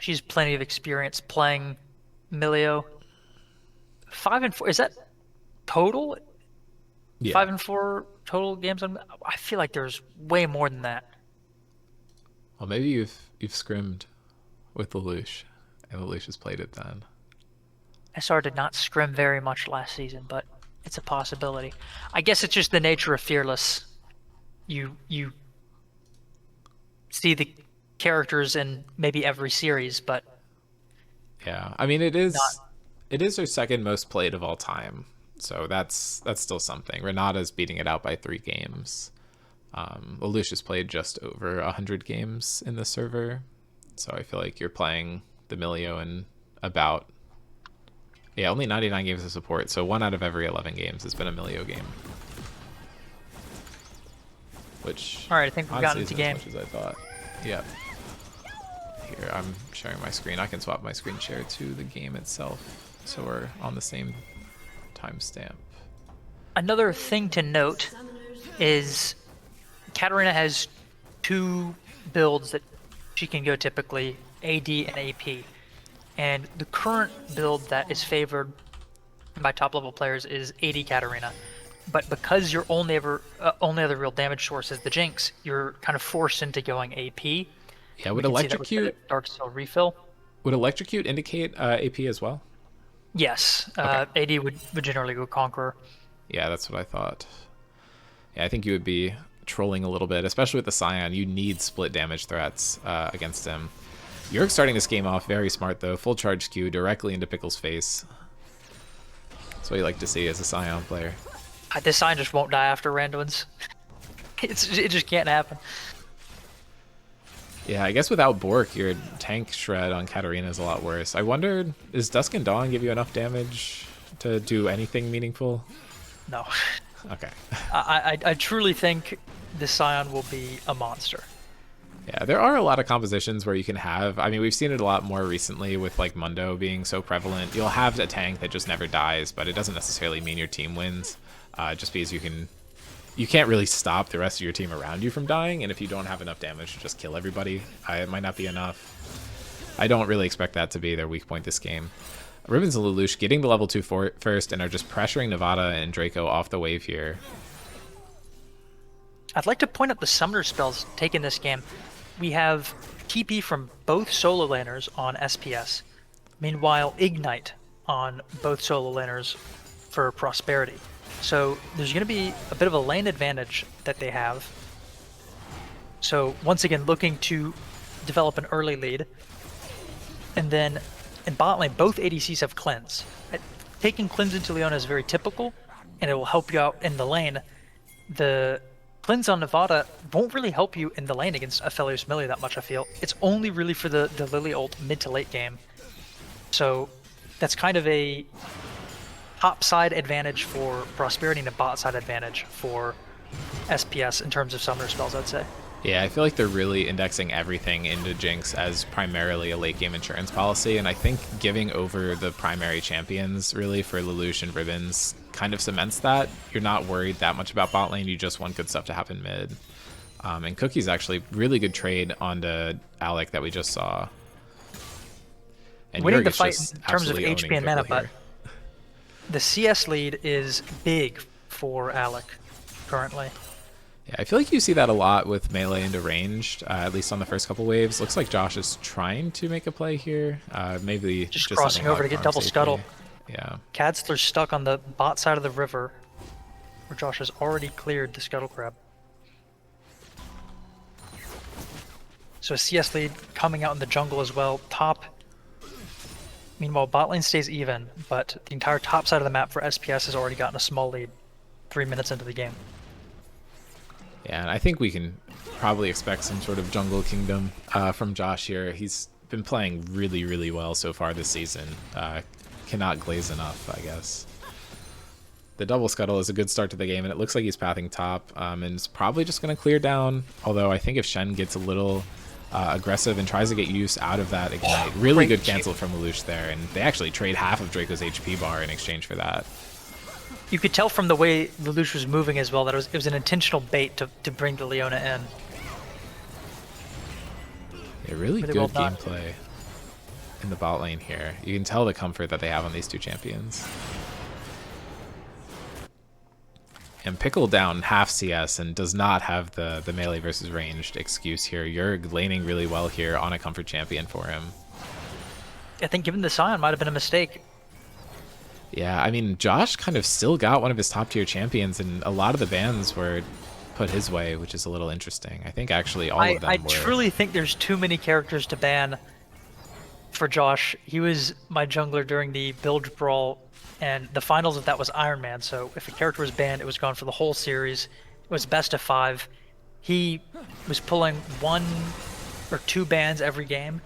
She's plenty of experience playing Milio. 5 and 4, is that total? Yeah. 5 and 4 total games on. I feel like there's way more than that. Well, maybe you've scrimmed with Lelouch, and Lelouch has played it then. SR did not scrim very much last season, but it's a possibility. I guess it's just the nature of Fearless. You see the characters in maybe every series, but yeah, I mean it is her second most played of all time, so that's still something. Renata's beating it out by 3 games. Lelouch has played just over 100 games in the server, so I feel like you're playing the Milio in about only 99 games of support, so 1 out of every 11 games has been a Milio game. Which all right, I think we've gotten into game. As much as I thought. Yep. Here, I'm sharing my screen. I can swap my screen share to the game itself, so we're on the same timestamp. Another thing to note is Katarina has 2 builds that she can go typically, AD and AP. And the current build that is favored by top level players is AD Katarina. But because your only other real damage source is the Jinx, you're kind of forced into going AP. Yeah, would Electrocute Darksteel refill? Would Electrocute indicate AP as well? Yes, okay. AD would generally go Conqueror. Yeah, that's what I thought. Yeah, I think you would be trolling a little bit, especially with the Scion. You need split damage threats against him. You're starting this game off very smart though. Full charge Q directly into Pickle's face. That's what you like to see as a Scion player. This Scion just won't die after Randuin's. It just can't happen. Yeah, I guess without Bork, your tank shred on Katarina is a lot worse. I wondered, does Dusk and Dawn give you enough damage to do anything meaningful? No. Okay. I truly think this Scion will be a monster. Yeah, there are a lot of compositions where you can have, I mean, we've seen it a lot more recently with like Mundo being so prevalent. You'll have a tank that just never dies, but it doesn't necessarily mean your team wins, just because you can't really stop the rest of your team around you from dying, and if you don't have enough damage to just kill everybody, it might not be enough. I don't really expect that to be their weak point this game. Ribbons and Lelouch getting the level 2 first and are just pressuring Nevada and Draco off the wave here. I'd like to point out the summoner spells taken this game. We have TP from both solo laners on SPS. Meanwhile, Ignite on both solo laners for Prosperity. So there's going to be a bit of a lane advantage that they have. So once again, looking to develop an early lead. And then in bot lane, both ADCs have Cleanse. Taking Cleanse into Leona is very typical, and it will help you out in the lane. The Cleanse on Nevada won't really help you in the lane against Aphelios Millie that much, I feel. It's only really for the Lily ult mid to late game. So that's kind of a top side advantage for Prosperity and a bot side advantage for SPS in terms of summoner spells, I'd say. Yeah, I feel like they're really indexing everything into Jinx as primarily a late game insurance policy, and I think giving over the primary champions really for Lelouch and Ribbons kind of cements that. You're not worried that much about bot lane, you just want good stuff to happen mid. And Cookie's actually really good trade onto Alec that we just saw. And winning the fight in terms of HP and mana, but the CS lead is big for Alec currently. Yeah, I feel like you see that a lot with melee into ranged, at least on the first couple waves. Looks like Josh is trying to make a play here. Maybe Just just crossing letting over to Alec get farm double safely. scuttle. Yeah. Katzler's stuck on the bot side of the river, where Josh has already cleared the scuttle crab. So a CS lead coming out in the jungle as well. Top. Meanwhile, bot lane stays even, but the entire top side of the map for SPS has already gotten a small lead 3 minutes into the game. Yeah, and I think we can probably expect some sort of jungle kingdom from Josh here. He's been playing really, really well so far this season. Cannot glaze enough, I guess. The double scuttle is a good start to the game, and it looks like he's pathing top, and is probably just going to clear down. Although I think if Shen gets a little aggressive and tries to get use out of that ignite, really good cancel from Lelouch there, and they actually trade half of Draco's HP bar in exchange for that. You could tell from the way Lelouch was moving as well that it was an intentional bait to bring the Leona in. Yeah, really good well done. gameplay in the bot lane here. You can tell the comfort that they have on these two champions. And Pickle down half CS and does not have the melee versus ranged excuse here. You're laning really well here on a comfort champion for him. I think giving the Scion might have been a mistake. Yeah, I mean, Josh kind of still got one of his top tier champions, and a lot of the bans were put his way, which is a little interesting. I think actually all of them were. I truly think there's too many characters to ban for Josh. He was my jungler during the Bilge Brawl, and the finals of that was Iron Man, so if a character was banned, it was gone for the whole series. It was best of 5. He was pulling 1 or 2 bans every game.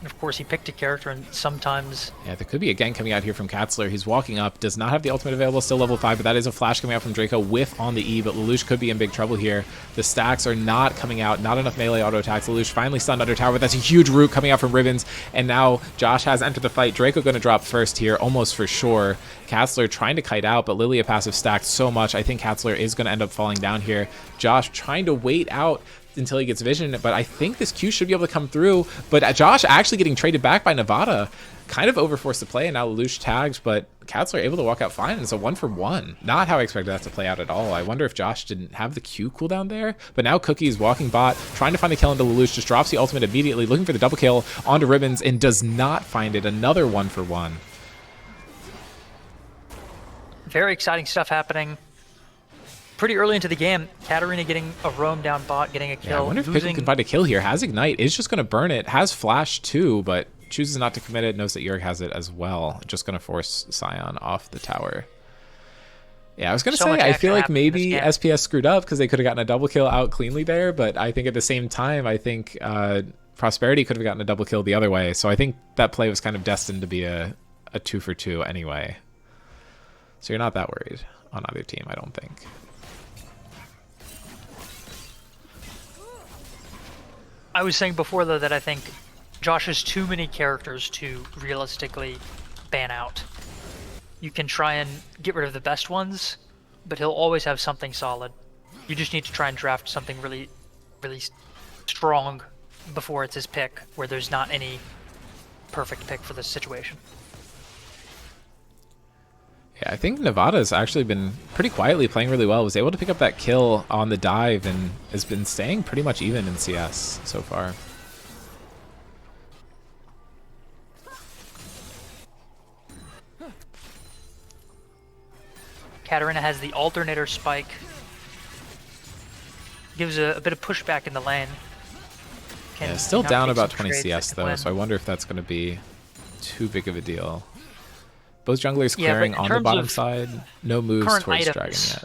And of course, he picked a character, and sometimes... Yeah, there could be a gank coming out here from Katzler. He's walking up, does not have the ultimate available, still level 5, but that is a flash coming out from Draco. Whiff on the E, but Lelouch could be in big trouble here. The stacks are not coming out, not enough melee auto attacks. Lelouch finally stunned under tower, but that's a huge root coming out from Ribbons, and now Josh has entered the fight. Draco going to drop first here, almost for sure. Katzler trying to kite out, but Lilia passive stacked so much. I think Katzler is going to end up falling down here. Josh trying to wait out until he gets vision, but I think this Q should be able to come through. But Josh actually getting traded back by Nevada, kind of overforced the play, and now Lelouch tags, but Katzler able to walk out fine. It's a 1-for-1. Not how I expected that to play out at all. I wonder if Josh didn't have the Q cooldown there, but now Cookie's walking bot, trying to find the kill into Lelouch, just drops the ultimate immediately, looking for the double kill onto Ribbons, and does not find it. Another 1-for-1. Very exciting stuff happening. Pretty early into the game, Katarina getting a roam down bot, getting a kill. Yeah, I wonder if Pickle can find a kill here. Has Ignite, is just going to burn it. Has Flash too, but chooses not to commit it. Knows that Yorick has it as well. Just going to force Scion off the tower. Yeah, I was going to say, I feel like maybe SPS screwed up because they could have gotten a double kill out cleanly there, but I think at the same time, I think Prosperity could have gotten a double kill the other way. So I think that play was kind of destined to be a 2-for-2 anyway. So you're not that worried on either team, I don't think. I was saying before, though, that I think Josh has too many characters to realistically ban out. You can try and get rid of the best ones, but he'll always have something solid. You just need to try and draft something really, really strong before it's his pick, where there's not any perfect pick for this situation. Yeah, I think Nevada's actually been pretty quietly playing really well. Was able to pick up that kill on the dive and has been staying pretty much even in CS so far. Katarina has the alternator spike. Gives a bit of pushback in the lane. Yeah, still down about 20 CS though, so I wonder if that's going to be too big of a deal. Both junglers clearing on the bottom side. No moves towards Dragon yet.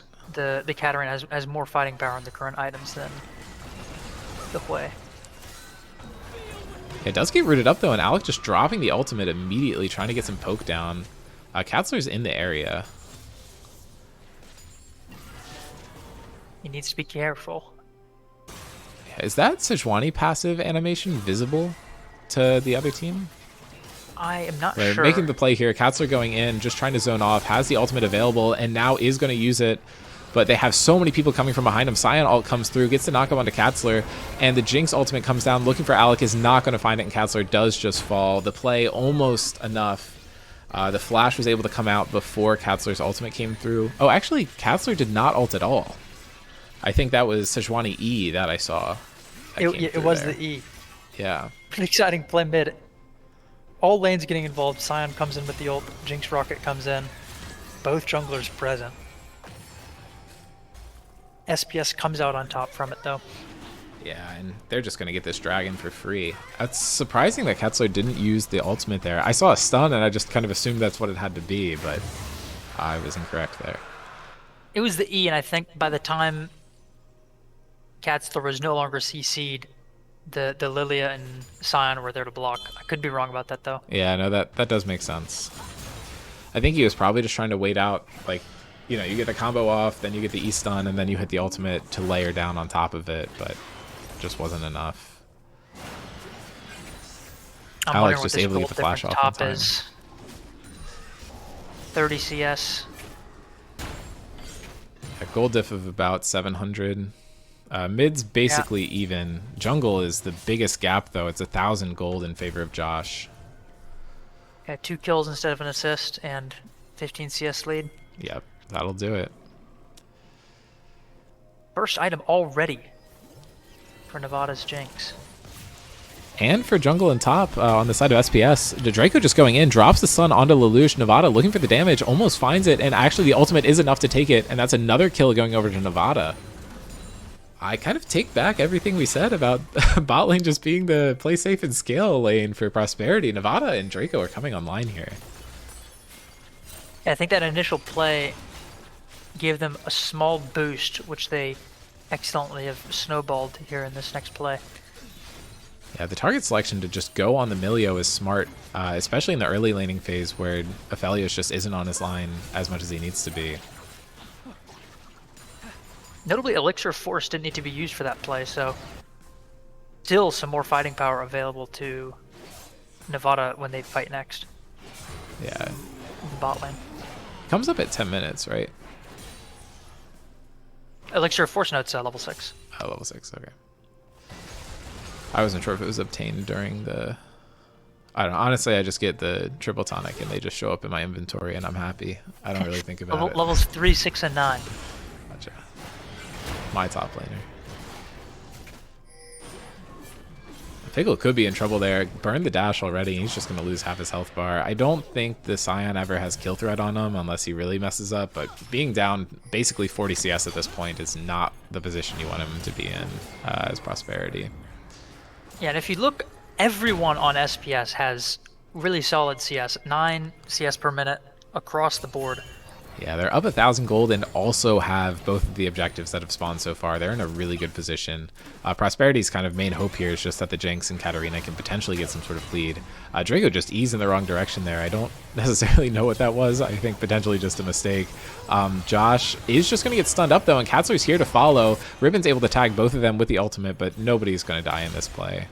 The Katarina has more fighting power on the current items than the Hui. It does get rooted up though, and Alec just dropping the ultimate immediately, trying to get some poke down. Katzler's in the area. He needs to be careful. Is that Sejuani passive animation visible to the other team? I am not They're sure. making the play here. Katzler going in, just trying to zone off, has the ultimate available, and now is going to use it. But they have so many people coming from behind him. Scion ult comes through, gets the knockup onto Katzler, and the Jinx ultimate comes down, looking for Alec, is not going to find it, and Katzler does just fall. The play almost enough. The flash was able to come out before Katzler's ultimate came through. Oh, actually, Katzler did not ult at all. I think that was Sejuani E that I saw. It was the E. Yeah. Pretty exciting play mid. All lanes getting involved. Sion comes in with the ult. Jinx Rocket comes in. Both junglers present. SPS comes out on top from it though. Yeah, and they're just going to get this dragon for free. It's surprising that Ketzler didn't use the ultimate there. I saw a stun, and I just kind of assumed that's what it had to be, but I was incorrect there. It was the E, and I think by the time Ketzler was no longer CC'd, the Lilia and Sion were there to block. I could be wrong about that, though. Yeah, no, that does make sense. I think he was probably just trying to wait out, like, you know, you get the combo off, then you get the E stun, and then you hit the ultimate to layer down on top of it, but just wasn't enough. Alex just able to get the flash off on time. Is 30 CS. A gold diff of about 700. Mid's basically even. Jungle is the biggest gap, though. It's 1,000 gold in favor of Josh. Yeah, 2 kills instead of an assist and 15 CS lead. Yep, that'll do it. First item already for Nevada's Jinx. And for jungle and top on the side of SPS, the Draco just going in, drops the stun onto Lelouch. Nevada looking for the damage, almost finds it, and actually the ultimate is enough to take it, and that's another kill going over to Nevada. I kind of take back everything we said about bot lane just being the play safe and scale lane for Prosperity. Nevada and Draco are coming online here. Yeah, I think that initial play gave them a small boost, which they excellently have snowballed here in this next play. Yeah, the target selection to just go on the Milio is smart, especially in the early laning phase where Aphelios just isn't on his line as much as he needs to be. Notably, Elixir Force didn't need to be used for that play, so still some more fighting power available to Nevada when they fight next. Yeah. In the bot lane. Comes up at 10 minutes, right? Elixir Force notes level 6. Oh, level 6, okay. I wasn't sure if it was obtained during the... I don't know. Honestly, I just get the triple tonic and they just show up in my inventory and I'm happy. I don't really think about it. Levels 3, 6, and 9. Gotcha. My top laner. Pickle could be in trouble there. Burned the dash already. He's just going to lose half his health bar. I don't think the Scion ever has kill threat on him unless he really messes up, but being down basically 40 CS at this point is not the position you want him to be in as Prosperity. Yeah, and if you look, everyone on SPS has really solid CS. 9 CS per minute across the board. Yeah, they're up 1,000 gold and also have both of the objectives that have spawned so far. They're in a really good position. Prosperity's kind of main hope here is just that the Jinx and Katarina can potentially get some sort of lead. Draco just eased in the wrong direction there. I don't necessarily know what that was. I think potentially just a mistake. Josh is just going to get stunned up, though, and Katzler's here to follow. Ribbon's able to tag both of them with the ultimate, but nobody's going to die in this play.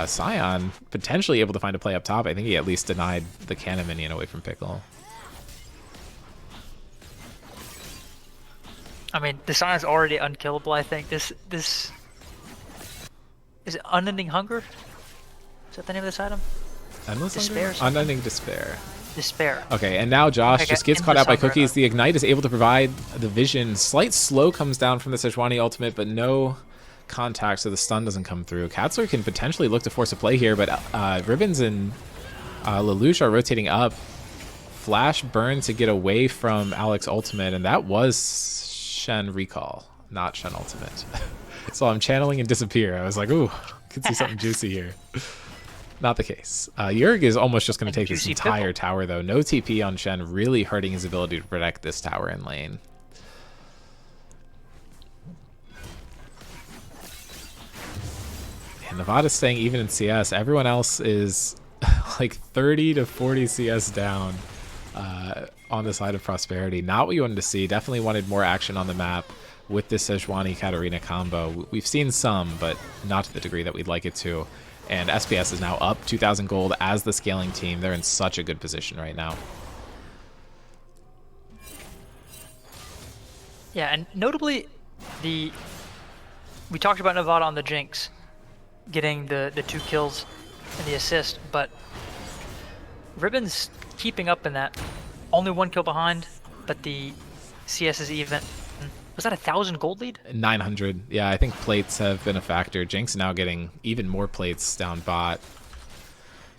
Scion potentially able to find a play up top. I think he at least denied the cannon minion away from Pickle. I mean, the Sion's already unkillable, I think. This is it Unending Hunger? Is that the name of this item? Endless Despair? Hunger? Unending Despair. Despair. Okay, and now Josh just gets caught out by Cookies. The Ignite is able to provide the vision. Slight slow comes down from the Sejuani ultimate, but no contact, so the stun doesn't come through. Katzler can potentially look to force a play here, but Ribbons and Lelouch are rotating up. Flash burn to get away from Alex ultimate, and that was Shen recall, not Shen ultimate. So I'm channeling and disappear. I was like, ooh, could see something juicy here. Not the case. Yurg is almost just going to take this entire tower, though. No TP on Shen, really hurting his ability to protect this tower in lane. And Nevada's staying even in CS. Everyone else is like 30 to 40 CS down. On the side of Prosperity. Not what you wanted to see. Definitely wanted more action on the map with this Sejuani Katarina combo. We've seen some, but not to the degree that we'd like it to. And SPS is now up 2,000 gold as the scaling team. They're in such a good position right now. Yeah, and notably, we talked about Nevada on the Jinx getting the 2 kills and the assist, but Ribbon's keeping up in that. Only 1 kill behind, but the CS is even. Was that 1,000 gold lead? 900. Yeah, I think plates have been a factor. Jinx now getting even more plates down bot.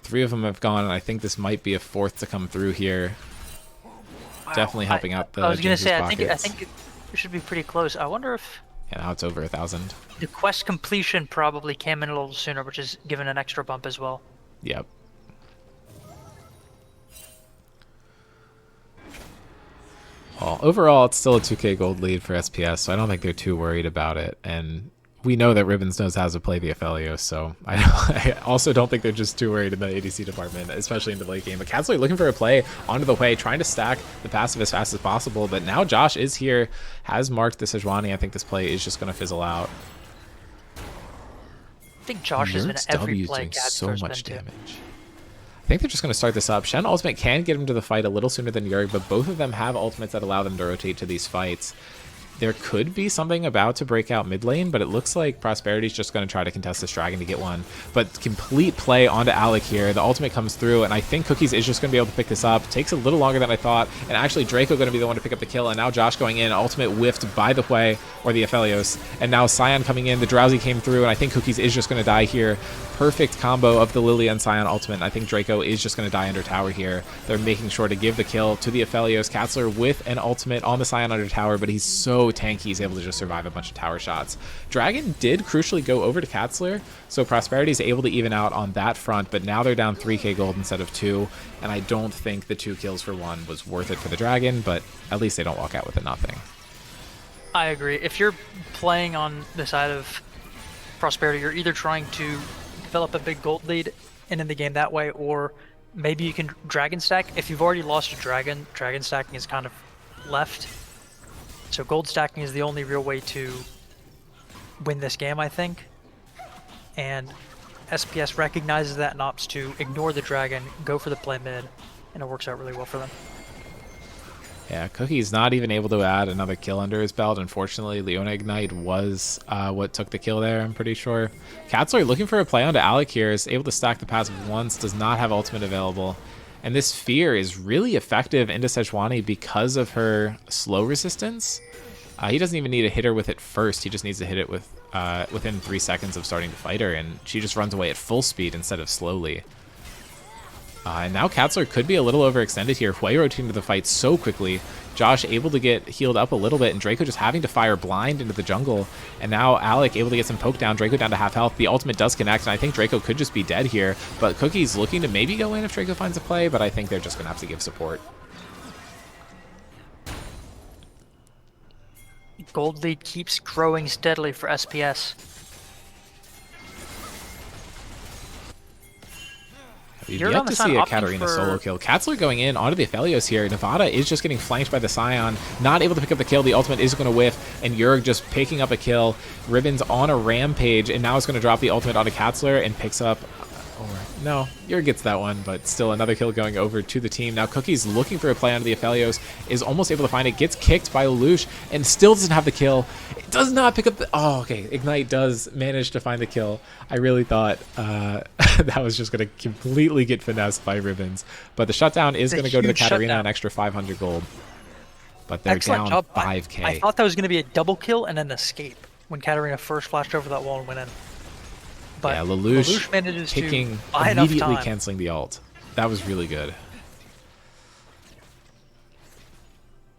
3 of them have gone, and I think this might be a 4th to come through here. Wow. Definitely helping out the I was gonna Jinx's say, pockets. I think it should be pretty close. I wonder if Yeah, now it's over 1,000. the quest completion probably came in a little sooner, which is given an extra bump as well. Yep. Well, overall, it's still a 2k gold lead for SPS, so I don't think they're too worried about it. And we know that Ribbons knows how to play the Aphelios, so I also don't think they're just too worried in the ADC department, especially in the late game. But Katzler looking for a play onto the way, trying to stack the passive as fast as possible. But now Josh is here, has marked the Sejuani. I think this play is just going to fizzle out. I think Josh has been every play doing so Katzler's much been to. damage. I think they're just going to start this up. Shen ultimate can get him to the fight a little sooner than Yurg, but both of them have ultimates that allow them to rotate to these fights. There could be something about to break out mid lane, but it looks like Prosperity's just going to try to contest this dragon to get one. But complete play onto Alec here. The ultimate comes through, and I think Cookies is just going to be able to pick this up. Takes a little longer than I thought, and actually Draco going to be the one to pick up the kill, and now Josh going in. Ultimate whiffed by the way, or the Aphelios, and now Sion coming in. The Drowsy came through, and I think Cookies is just going to die here. Perfect combo of the Lily and Sion ultimate, and I think Draco is just going to die under tower here. They're making sure to give the kill to the Aphelios. Katzler with an ultimate on the Sion under tower, but he's so tanky, he's able to just survive a bunch of tower shots. Dragon did crucially go over to Katzler, so Prosperity is able to even out on that front, but now they're down 3k gold instead of 2, and I don't think the 2 kills for 1 was worth it for the Dragon, but at least they don't walk out with a nothing. I agree. If you're playing on the side of Prosperity, you're either trying to develop a big gold lead and end the game that way, or maybe you can dragon stack. If you've already lost a dragon, dragon stacking is kind of left. So gold stacking is the only real way to win this game, I think. And SPS recognizes that and opts to ignore the dragon, go for the play mid, and it works out really well for them. Yeah, Cookie's not even able to add another kill under his belt. Unfortunately, Leona Ignite was what took the kill there, I'm pretty sure. Katzler looking for a play onto Alec here, is able to stack the passive once, does not have ultimate available. And this Fear is really effective into Sejuani because of her slow resistance. He doesn't even need to hit her with it first, he just needs to hit it with within 3 seconds of starting to fight her, and she just runs away at full speed instead of slowly. And now Katzler could be a little overextended here. Hui rotating to the fight so quickly. Josh able to get healed up a little bit, and Draco just having to fire blind into the jungle. And now Alec able to get some poke down. Draco down to half health. The ultimate does connect, and I think Draco could just be dead here. But Cookie's looking to maybe go in if Draco finds a play, but I think they're just going to have to give support. Gold lead keeps growing steadily for SPS. We've yet to see a Katarina solo kill. Katzler going in onto the Aphelios here. Nevada is just getting flanked by the Sion, not able to pick up the kill. The ultimate is going to whiff, and Yurg just picking up a kill. Ribbons on a rampage, and now it's going to drop the ultimate onto Katzler and picks up... No, Yurg gets that one, but still another kill going over to the team. Now Cookie's looking for a play onto the Aphelios, is almost able to find it, gets kicked by Lelouch, and still doesn't have the kill. It does not pick up the... Oh, okay, Ignite does manage to find the kill. I really thought that was just going to completely get finessed by Ribbons. But the shutdown is going to go to the Katarina, an extra 500 gold. But they're down 5k. I thought that was going to be a double kill and an escape when Katarina first flashed over that wall and went in. But yeah, Lelouch manages picking, to buy immediately canceling the ult. That was really good.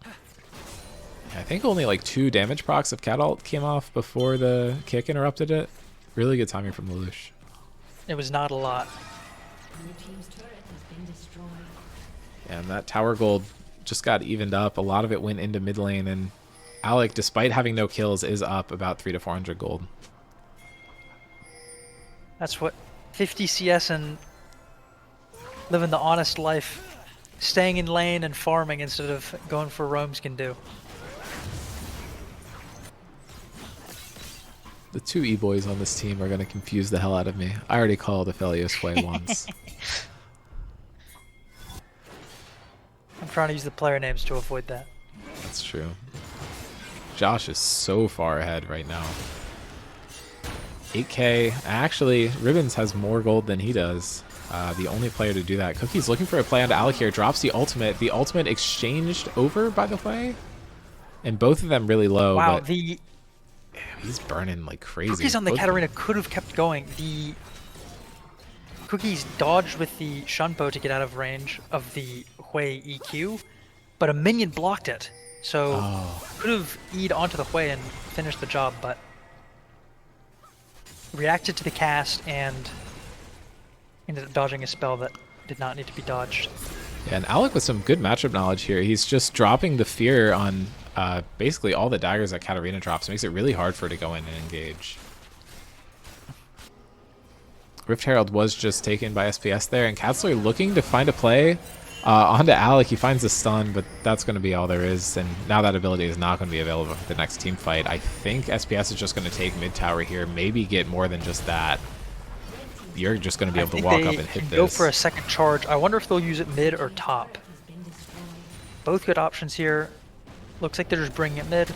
I think only like 2 damage procs of Cat ult came off before the kick interrupted it. Really good timing from Lelouch. It was not a lot. And that tower gold just got evened up. A lot of it went into mid lane, and Alec, despite having no kills, is up about 300 to 400 gold. That's what 50 CS and living the honest life, staying in lane and farming instead of going for roams can do. The 2 E-boys on this team are going to confuse the hell out of me. I already called Aphelios way once. I'm trying to use the player names to avoid that. That's true. Josh is so far ahead right now. 8k. Actually, Ribbons has more gold than he does. The only player to do that. Cookie's looking for a play onto Alec here. Drops the ultimate. The ultimate exchanged over, by the way. And both of them really low, Wow, but the he's burning like crazy. cookies on the Both of Katarina them. could have kept going. The cookies dodged with the Shunpo to get out of range of the Hui EQ, but a minion blocked it. So Oh, could have E'd onto the Hui and finished the job, but reacted to the cast and ended up dodging a spell that did not need to be dodged. yeah, and Alec with some good matchup knowledge here. He's just dropping the fear on basically all the daggers that Katarina drops. Makes it really hard for her to go in and engage. Rift Herald was just taken by SPS there, and Katzler looking to find a play onto Alec. He finds the stun, but that's going to be all there is, and now that ability is not going to be available for the next team fight. I think SPS is just going to take mid tower here, maybe get more than just that. You're just going to be able to walk up and hit this. Go for a second charge. I wonder if they'll use it mid or top. Both good options here. Looks like they're just bringing it mid.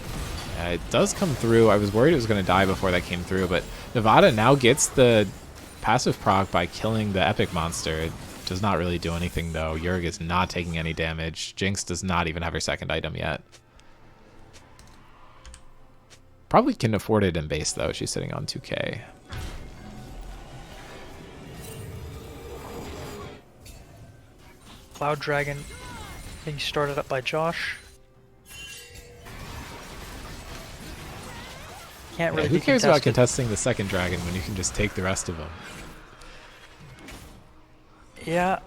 It does come through. I was worried it was going to die before that came through, but Nevada now gets the passive proc by killing the epic monster. It does not really do anything, though. Yurg is not taking any damage. Jinx does not even have her second item yet. Probably can afford it in base, though. She's sitting on 2k. Cloud Dragon being started up by Josh. Can't really Who be cares about contested. contesting the second dragon when you can just take the rest of them? Yeah.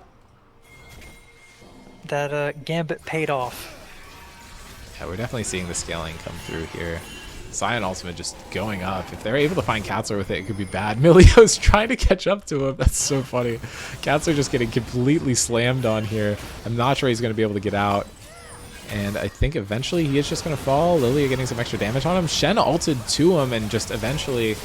That Gambit paid off. Yeah, we're definitely seeing the scaling come through here. Scion Ultimate just going up. If they're able to find Katzler with it, it could be bad. Milio's trying to catch up to him. That's so funny. Katzler just getting completely slammed on here. I'm not sure he's going to be able to get out. And I think eventually he is just going to fall. Lilia getting some extra damage on him. Shen ulted to him and just eventually...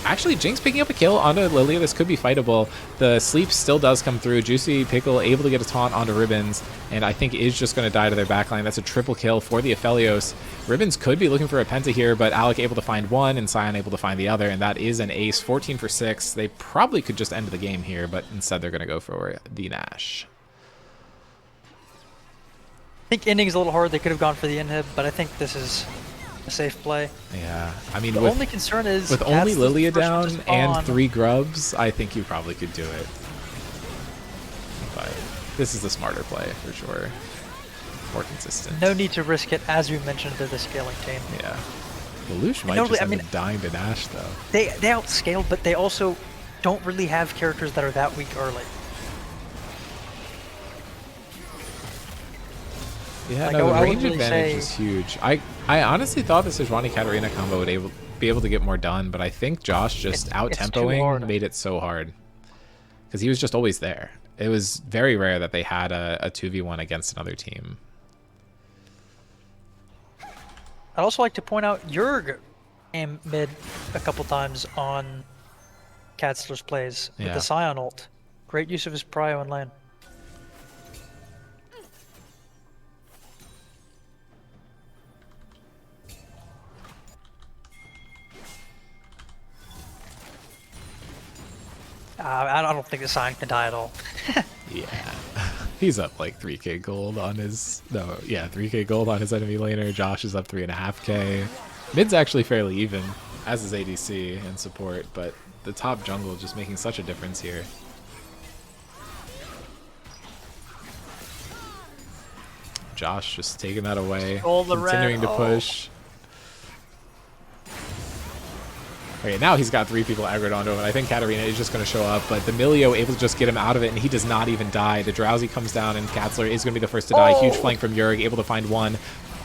Actually, Jinx picking up a kill onto Lilia. This could be fightable. The sleep still does come through. Juicy Pickle able to get a taunt onto Ribbons, and I think is just going to die to their backline. That's a triple kill for the Aphelios. Ribbons could be looking for a Penta here, but Alec able to find one, and Scion able to find the other, and that is an ace. 14 for 6. They probably could just end the game here, but instead they're going to go for the Nash. I think ending's a little hard. They could have gone for the inhib, but I think this is a safe play. Yeah, I mean, The only concern is with only Katzler's Lilia the first one down to spawn. and 3 grubs, I think you probably could do it. But this is the smarter play for sure. More consistent. No need to risk it, as we mentioned, they're the scaling team. Yeah. Lelouch might Notably, just I end mean, up dying to Nash, though. They outscaled, but they also don't really have characters that are that weak early. Yeah, Like, no, the I range wouldn't really advantage say- is huge. I honestly thought the Sejuani Katarina combo would be able to get more done, but I think Josh just It's too out-tempoing hard. made it so hard. Because he was just always there. It was very rare that they had a 2v1 against another team. I'd also like to point out Jurg came mid a couple times on Katzler's plays with Yeah. the Scion ult. Great use of his prio in lane. I don't think the Scion can die at all. Yeah. He's up like 3k gold on his... No, yeah, 3k gold on his enemy laner. Josh is up 3.5k. Mid's actually fairly even, as is ADC and support, but the top jungle just making such a difference here. Josh just taking that away, Stole the red. continuing to Oh. push. Okay, now he's got 3 people aggroed onto him, and I think Katarina is just going to show up, but the Milio able to just get him out of it, and he does not even die. The Drowsy comes down, and Katzler is going to be the first to die. Huge flank from Jurg, able to find one.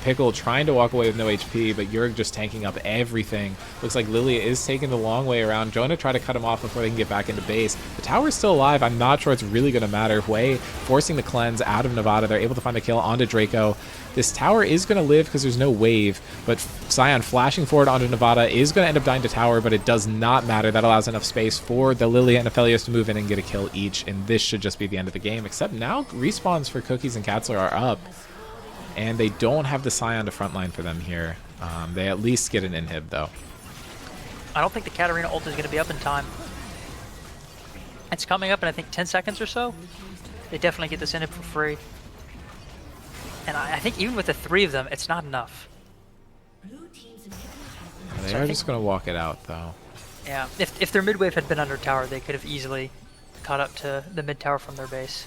Pickle trying to walk away with no HP, but Jurg just tanking up everything. Looks like Lilia is taking the long way around. Jonah tried to cut him off before they can get back into base. The tower's still alive. I'm not sure it's really going to matter. Hui forcing the cleanse out of Nevada. They're able to find the kill onto Draco. This tower is going to live because there's no wave, but Scion flashing forward onto Nevada is going to end up dying to tower, but it does not matter. That allows enough space for the Lilia and Aphelios to move in and get a kill each, and this should just be the end of the game, except now respawns for Cookies and Katzler are up. And they don't have the Scion to frontline for them here. They at least get an inhib, though. I don't think the Katarina ult is going to be up in time. It's coming up in, I think, 10 seconds or so. They definitely get this inhib for free. And I think even with the 3 of them, it's not enough. They So I are think, just going to walk it out, though. yeah, if their mid wave had been under tower, they could have easily caught up to the mid tower from their base.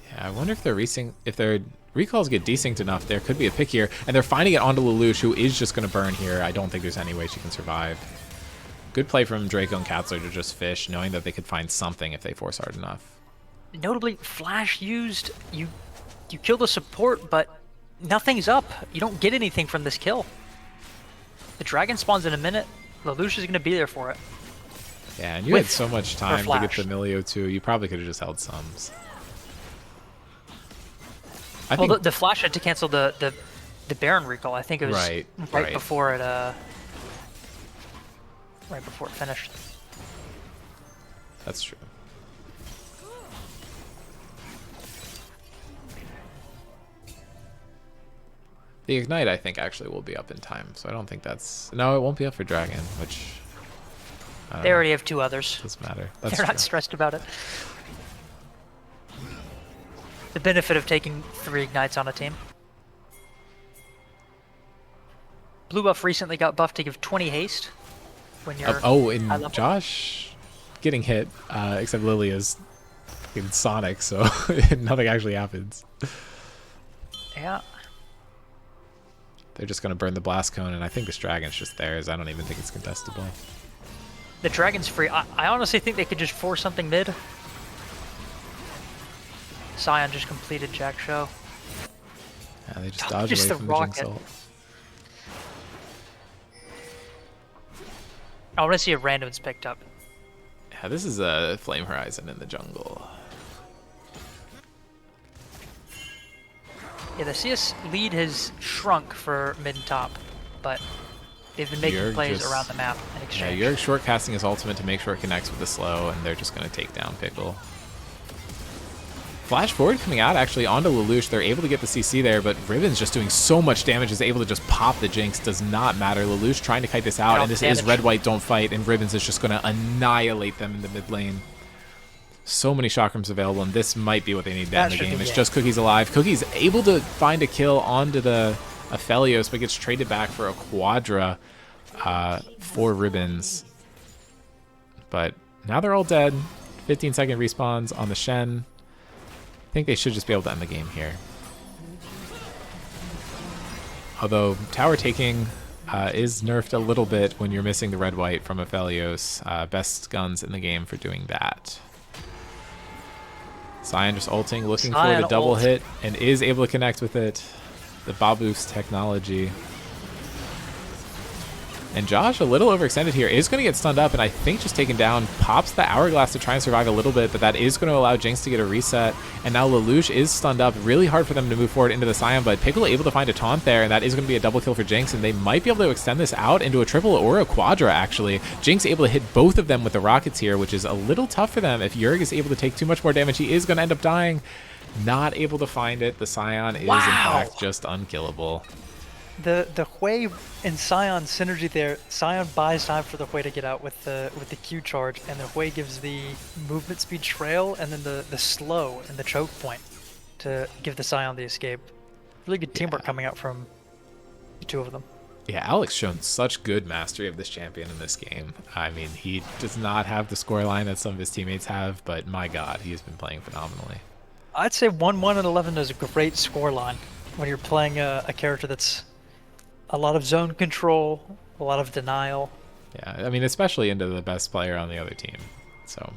Yeah, I wonder if their recalls get desynced enough, there could be a pick here. And they're finding it onto Lelouch, who is just going to burn here. I don't think there's any way she can survive. Good play from Draco and Katzler to just fish, knowing that they could find something if they force hard enough. Notably, Flash used, you kill the support, but nothing's up. You don't get anything from this kill. The dragon spawns in a minute. Lelouch is going to be there for it. Yeah, and you had so much time to get Flash. the Milio too. You probably could have just held sums. Well, the Flash had to cancel the Baron recall. I think it was right before it finished. That's true. The Ignite, I think, actually will be up in time, so I don't think that's... No, it won't be up for Dragon, which... They already have 2 others. Doesn't matter. That's They're true. not stressed about it. The benefit of taking 3 Ignites on a team. Blue buff recently got buffed to give 20 haste when you're and Josh getting hit, except Lilia's fucking Sonic, so nothing actually happens. Yeah. They're just going to burn the Blast Cone, and I think this Dragon's just theirs. I don't even think it's contestable. The Dragon's free. I honestly think they could just force something mid. Scion just completed Jack Show. Yeah, they just dodge Just away the from rocket. the Jinx ult. I want to see if randoms picked up. Yeah, this is a Flame Horizon in the jungle. Yeah, the CS lead has shrunk for mid and top, but they've been making plays around the map in exchange. Yeah, Yurg short casting his ultimate to make sure it connects with the slow, and they're just going to take down Pickle. Flash forward coming out actually onto Lelouch. They're able to get the CC there, but Ribbon's just doing so much damage, is able to just pop the Jinx. Does not matter. Lelouch trying to kite this out, and this is red-white don't fight, and Ribbons is just going to annihilate them in the mid lane. So many chakrams available, and this might be what they need to end the game. It's just Cookie's alive. Cookie's able to find a kill onto the Aphelios, but gets traded back for a Quadra for Ribbons. But now they're all dead. 15-second respawns on the Shen. I think they should just be able to end the game here. Although tower taking is nerfed a little bit when you're missing the red-white from Aphelios. Best guns in the game for doing that. Scion just ulting, looking for the double hit, and is able to connect with it. The Babus technology. And Josh, a little overextended here, is going to get stunned up, and I think just taken down, pops the Hourglass to try and survive a little bit, but that is going to allow Jinx to get a reset. And now Lelouch is stunned up. Really hard for them to move forward into the Scion, but Pickle able to find a taunt there, and that is going to be a double kill for Jinx, and they might be able to extend this out into a triple or a quadra, actually. Jinx able to hit both of them with the rockets here, which is a little tough for them. If Yurg is able to take too much more damage, he is going to end up dying. Not able to find it. The Scion is, in fact, just unkillable. The Hui and Scion synergy there. Scion buys time for the Hui to get out with the Q charge, and the Hui gives the movement speed trail and then the slow and the choke point to give the Scion the escape. Really good teamwork coming out from the 2 of them. Yeah, Alex shown such good mastery of this champion in this game. I mean, he does not have the scoreline that some of his teammates have, but my god, he has been playing phenomenally. I'd say 1-1 and 11 is a great scoreline when you're playing a character that's a lot of zone control, a lot of denial. Yeah, I mean, especially into the best player on the other team. So,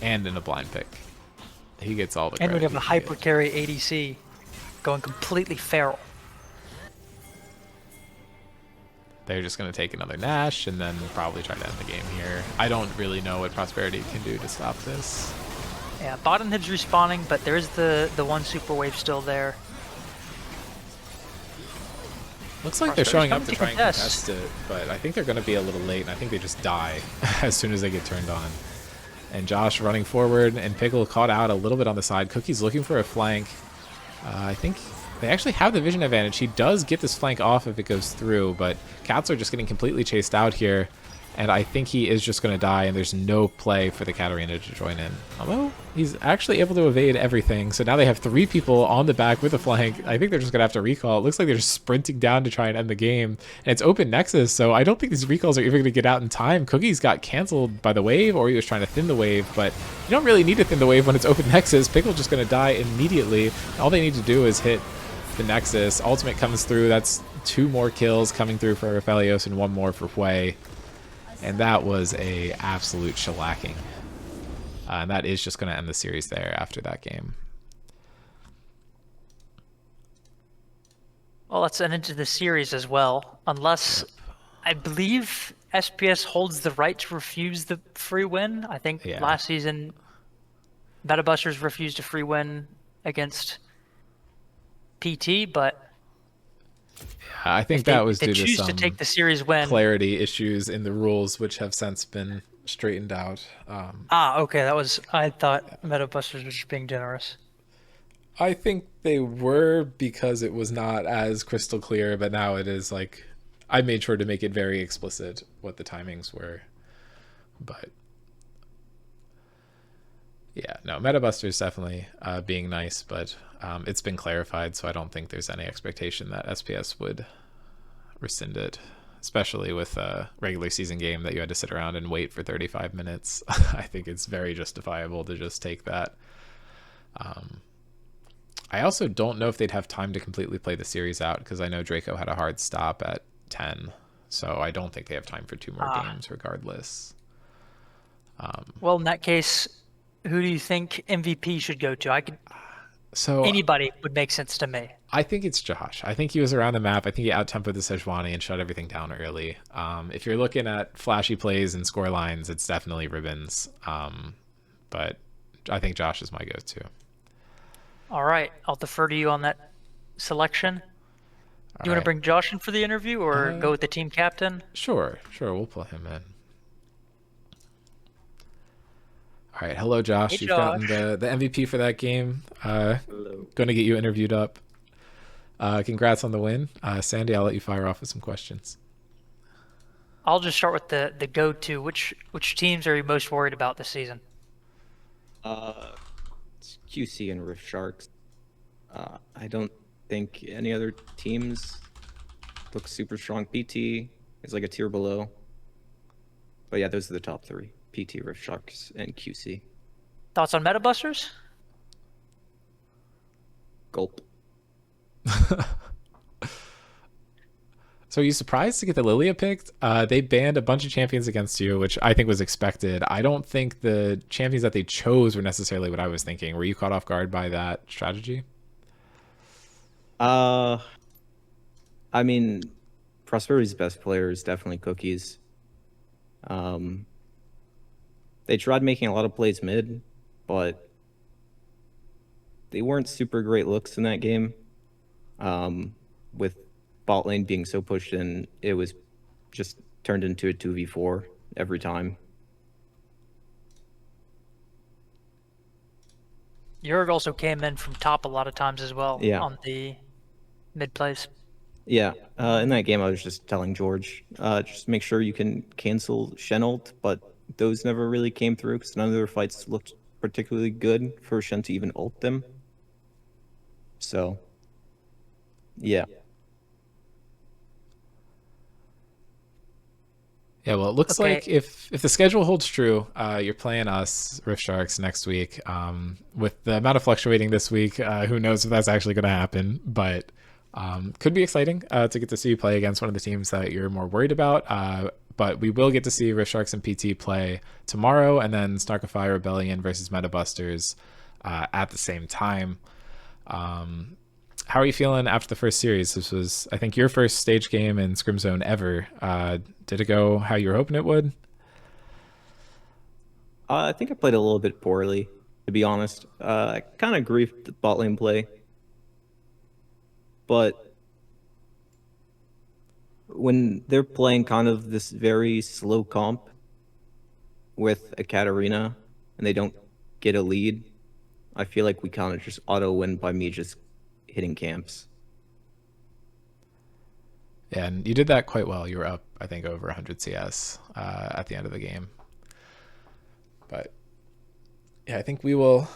and in a blind pick, he gets all the credit. And we have a hyper carry ADC going completely feral. They're just going to take another Nash and then probably try to end the game here. I don't really know what Prosperity can do to stop this. Yeah, bot inhib's respawning, but there is the one super wave still there. Looks like they're showing up to try and contest it, but I think they're going to be a little late, and I think they just die as soon as they get turned on. And Josh running forward, and Pickle caught out a little bit on the side. Cookie's looking for a flank. I think they actually have the vision advantage. He does get this flank off if it goes through, but Katzler just getting completely chased out here. And I think he is just going to die, and there's no play for the Katarina to join in. Although, he's actually able to evade everything. So now they have 3 people on the back with a flank. I think they're just going to have to recall. It looks like they're just sprinting down to try and end the game. And it's open Nexus, so I don't think these recalls are even going to get out in time. Cookie's got canceled by the wave, or he was trying to thin the wave. But you don't really need to thin the wave when it's open Nexus. Pickle's just going to die immediately. All they need to do is hit the Nexus. Ultimate comes through. That's 2 more kills coming through for Raphelios and 1 more for Hwei. And that was a absolute shellacking. And that is just going to end the series there after that game. Well, let's end into the series as well. Unless, I believe SPS holds the right to refuse the free win. I think last season, MetaBusters refused a free win against PT, but I think that was due to some to take the series win. Clarity issues in the rules, which have since been straightened out. Okay, that was. I thought MetaBusters was just being generous. I think they were, because it was not as crystal clear, but now it is. Like, I made sure to make it very explicit what the timings were. But yeah, no, MetaBusters definitely being nice, but it's been clarified, so I don't think there's any expectation that SPS would rescind it, especially with a regular season game that you had to sit around and wait for 35 minutes. I think it's very justifiable to just take that. I also don't know if they'd have time to completely play the series out, because I know Draco had a hard stop at 10, so I don't think they have time for 2 more games regardless. Well, in that case, who do you think MVP should go to? So anybody would make sense to me. I think it's Josh. I think he was around the map. I think he out-tempoed the Sejuani and shut everything down early. If you're looking at flashy plays and score lines, it's definitely Ribbons. But I think Josh is my go-to. All right. I'll defer to you on that selection. Do you want to bring Josh in for the interview, or go with the team captain? Sure. We'll pull him in. All right, hello, Josh. Hey, You've Josh. gotten the MVP for that game. Hello. Going to get you interviewed up. Congrats on the win. Sandy, I'll let you fire off with some questions. I'll just start with the go-to. Which teams are you most worried about this season? It's QC and Rift Sharks. I don't think any other teams look super strong. PT is like a tier below. But yeah, those are the top 3. PT, Rift Sharks, and QC. Thoughts on MetaBusters? Gulp. So are you surprised to get the Lilia picked? They banned a bunch of champions against you, which I think was expected. I don't think the champions that they chose were necessarily what I was thinking. Were you caught off guard by that strategy? I mean, Prosperity's best player is definitely Cookies. They tried making a lot of plays mid, but they weren't super great looks in that game. With bot lane being so pushed in, it was just turned into a 2v4 every time. Jurg also came in from top a lot of times as well on the mid plays. Yeah, in that game I was just telling George, just make sure you can cancel Shen-ult, but those never really came through because none of their fights looked particularly good for Shen to even ult them. So, yeah. Yeah, well, it looks like if the schedule holds true, you're playing us, Rift Sharks, next week. With the amount of fluctuating this week, who knows if that's actually going to happen, but could be exciting to get to see you play against one of the teams that you're more worried about. But we will get to see Rift Sharks and PT play tomorrow, and then Snarkify Rebellion versus MetaBusters at the same time. How are you feeling after the first series? This was, I think, your first stage game in Scrim Zone ever. Did it go how you were hoping it would? I think I played a little bit poorly, to be honest. I kind of griefed the bot lane play. But when they're playing kind of this very slow comp with a Katarina and they don't get a lead, I feel like we kind of just auto win by me just hitting camps. And you did that quite well. You were up, I think, over 100 CS at the end of the game. But yeah, I think we will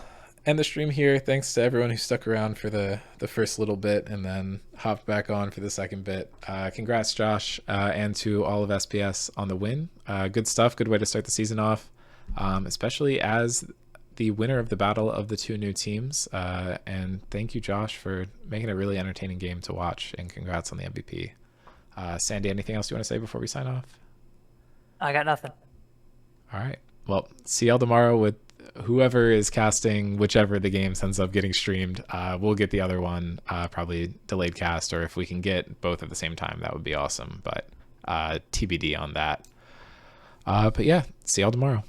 end the stream here. Thanks to everyone who stuck around for the first little bit and then hopped back on for the second bit. Congrats, Josh, and to all of SPS on the win. Good stuff. Good way to start the season off, especially as the winner of the battle of the two new teams. And thank you, Josh, for making a really entertaining game to watch, and congrats on the MVP. Sandy, anything else you want to say before we sign off? I got nothing. All right. Well, see y'all tomorrow with whoever is casting whichever the game ends up getting streamed. We'll get the other one, probably delayed cast, or if we can get both at the same time, that would be awesome. But TBD on that. But yeah, see y'all tomorrow.